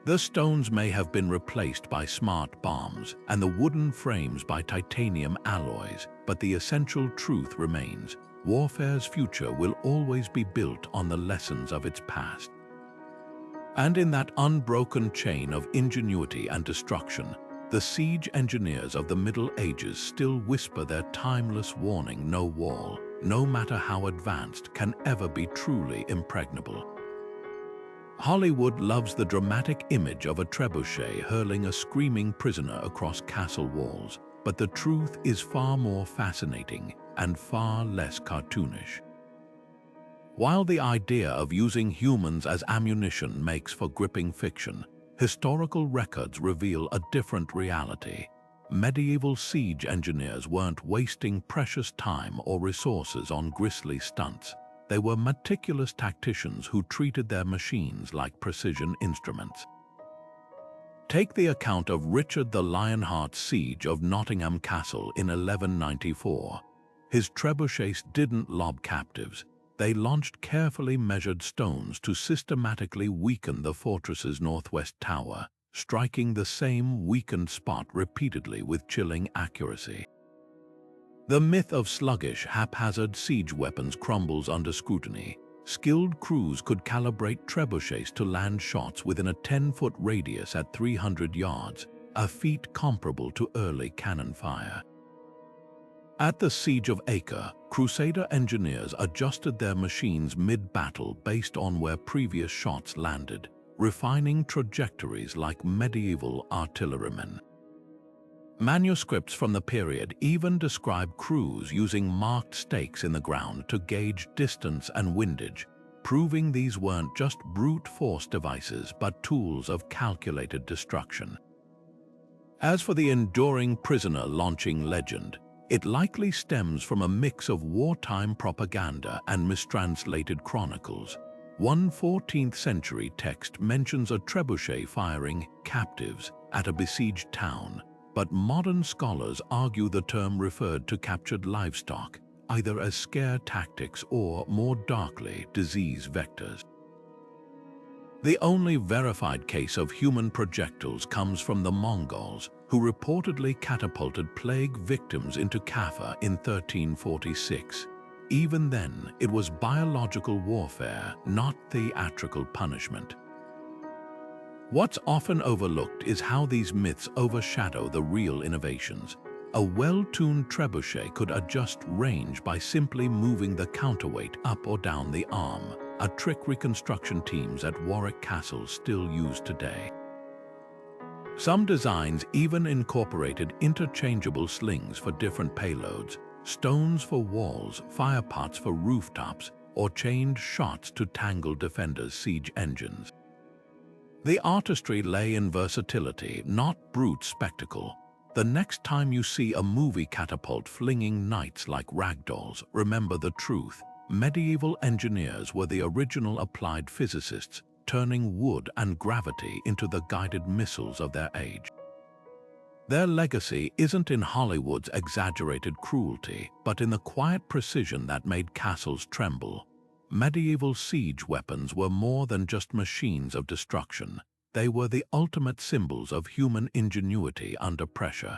The stones may have been replaced by smart bombs and the wooden frames by titanium alloys, but the essential truth remains: warfare's future will always be built on the lessons of its past. And in that unbroken chain of ingenuity and destruction, the siege engineers of the Middle Ages still whisper their timeless warning: no wall, no matter how advanced, can ever be truly impregnable. Hollywood loves the dramatic image of a trebuchet hurling a screaming prisoner across castle walls, but the truth is far more fascinating and far less cartoonish. While the idea of using humans as ammunition makes for gripping fiction, historical records reveal a different reality. Medieval siege engineers weren't wasting precious time or resources on grisly stunts. They were meticulous tacticians who treated their machines like precision instruments. Take the account of Richard the Lionheart's siege of Nottingham Castle in 1194. His trebuchets didn't lob captives. They launched carefully measured stones to systematically weaken the fortress's northwest tower, striking the same weakened spot repeatedly with chilling accuracy. The myth of sluggish, haphazard siege weapons crumbles under scrutiny. Skilled crews could calibrate trebuchets to land shots within a 10-foot radius at 300 yards, a feat comparable to early cannon fire. At the Siege of Acre, Crusader engineers adjusted their machines mid-battle based on where previous shots landed, refining trajectories like medieval artillerymen. Manuscripts from the period even describe crews using marked stakes in the ground to gauge distance and windage, proving these weren't just brute force devices but tools of calculated destruction. As for the enduring prisoner launching legend, it likely stems from a mix of wartime propaganda and mistranslated chronicles. One 14th century text mentions a trebuchet firing captives at a besieged town, but modern scholars argue the term referred to captured livestock, either as scare tactics or, more darkly, disease vectors. The only verified case of human projectiles comes from the Mongols, who reportedly catapulted plague victims into Kaffa in 1346. Even then, it was biological warfare, not theatrical punishment. What's often overlooked is how these myths overshadow the real innovations. A well-tuned trebuchet could adjust range by simply moving the counterweight up or down the arm, a trick reconstruction teams at Warwick Castle still use today. Some designs even incorporated interchangeable slings for different payloads, stones for walls, fire pots for rooftops, or chained shots to tangle defenders' siege engines. The artistry lay in versatility, not brute spectacle. The next time you see a movie catapult flinging knights like ragdolls, remember the truth. Medieval engineers were the original applied physicists, turning wood and gravity into the guided missiles of their age. Their legacy isn't in Hollywood's exaggerated cruelty, but in the quiet precision that made castles tremble. Medieval siege weapons were more than just machines of destruction. They were the ultimate symbols of human ingenuity under pressure.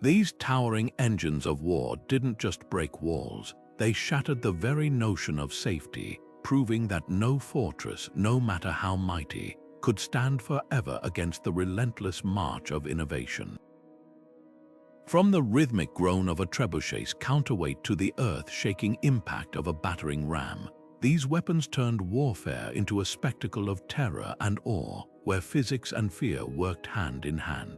These towering engines of war didn't just break walls, they shattered the very notion of safety, proving that no fortress, no matter how mighty, could stand forever against the relentless march of innovation. From the rhythmic groan of a trebuchet's counterweight to the earth-shaking impact of a battering ram, these weapons turned warfare into a spectacle of terror and awe, where physics and fear worked hand in hand.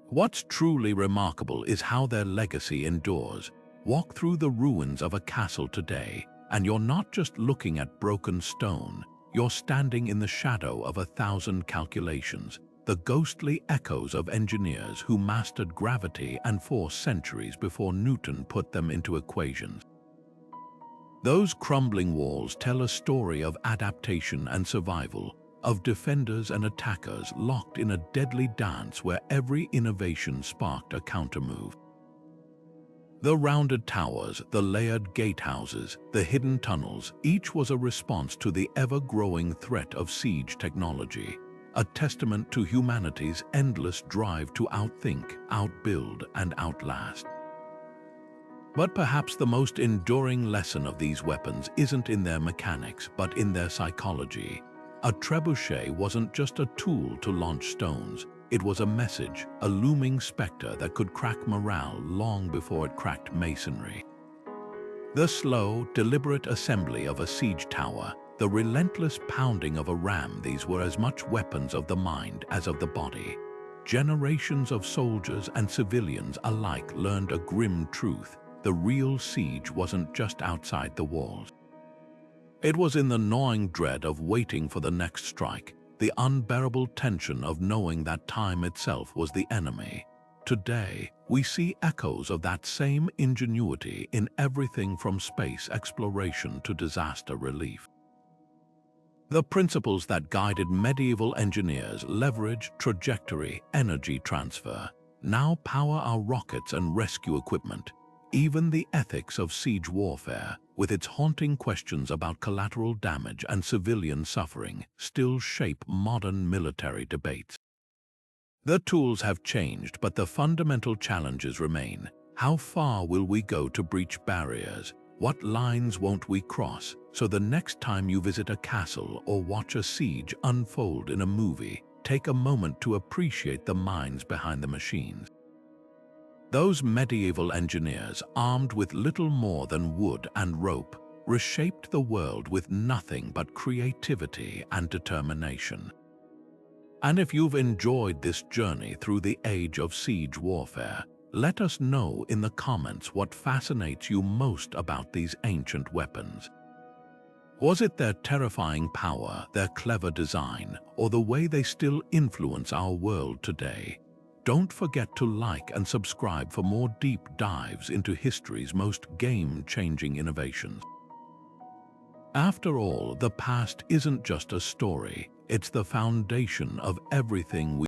What's truly remarkable is how their legacy endures. Walk through the ruins of a castle today, and you're not just looking at broken stone, you're standing in the shadow of 1,000 calculations, the ghostly echoes of engineers who mastered gravity and force centuries before Newton put them into equations. Those crumbling walls tell a story of adaptation and survival, of defenders and attackers locked in a deadly dance where every innovation sparked a countermove. The rounded towers, the layered gatehouses, the hidden tunnels, each was a response to the ever-growing threat of siege technology, a testament to humanity's endless drive to outthink, outbuild, and outlast. But perhaps the most enduring lesson of these weapons isn't in their mechanics, but in their psychology. A trebuchet wasn't just a tool to launch stones. It was a message, a looming specter that could crack morale long before it cracked masonry. The slow, deliberate assembly of a siege tower, the relentless pounding of a ram, these were as much weapons of the mind as of the body. Generations of soldiers and civilians alike learned a grim truth. The real siege wasn't just outside the walls. It was in the gnawing dread of waiting for the next strike, the unbearable tension of knowing that time itself was the enemy. Today, we see echoes of that same ingenuity in everything from space exploration to disaster relief. The principles that guided medieval engineers, leverage, trajectory, energy transfer, now power our rockets and rescue equipment. Even the ethics of siege warfare, with its haunting questions about collateral damage and civilian suffering, still shape modern military debates. The tools have changed, but the fundamental challenges remain. How far will we go to breach barriers? What lines won't we cross? So the next time you visit a castle or watch a siege unfold in a movie, take a moment to appreciate the minds behind the machines. Those medieval engineers, armed with little more than wood and rope, reshaped the world with nothing but creativity and determination. And if you've enjoyed this journey through the age of siege warfare, let us know in the comments what fascinates you most about these ancient weapons. Was it their terrifying power, their clever design, or the way they still influence our world today? Don't forget to like and subscribe for more deep dives into history's most game-changing innovations. After all, the past isn't just a story, it's the foundation of everything we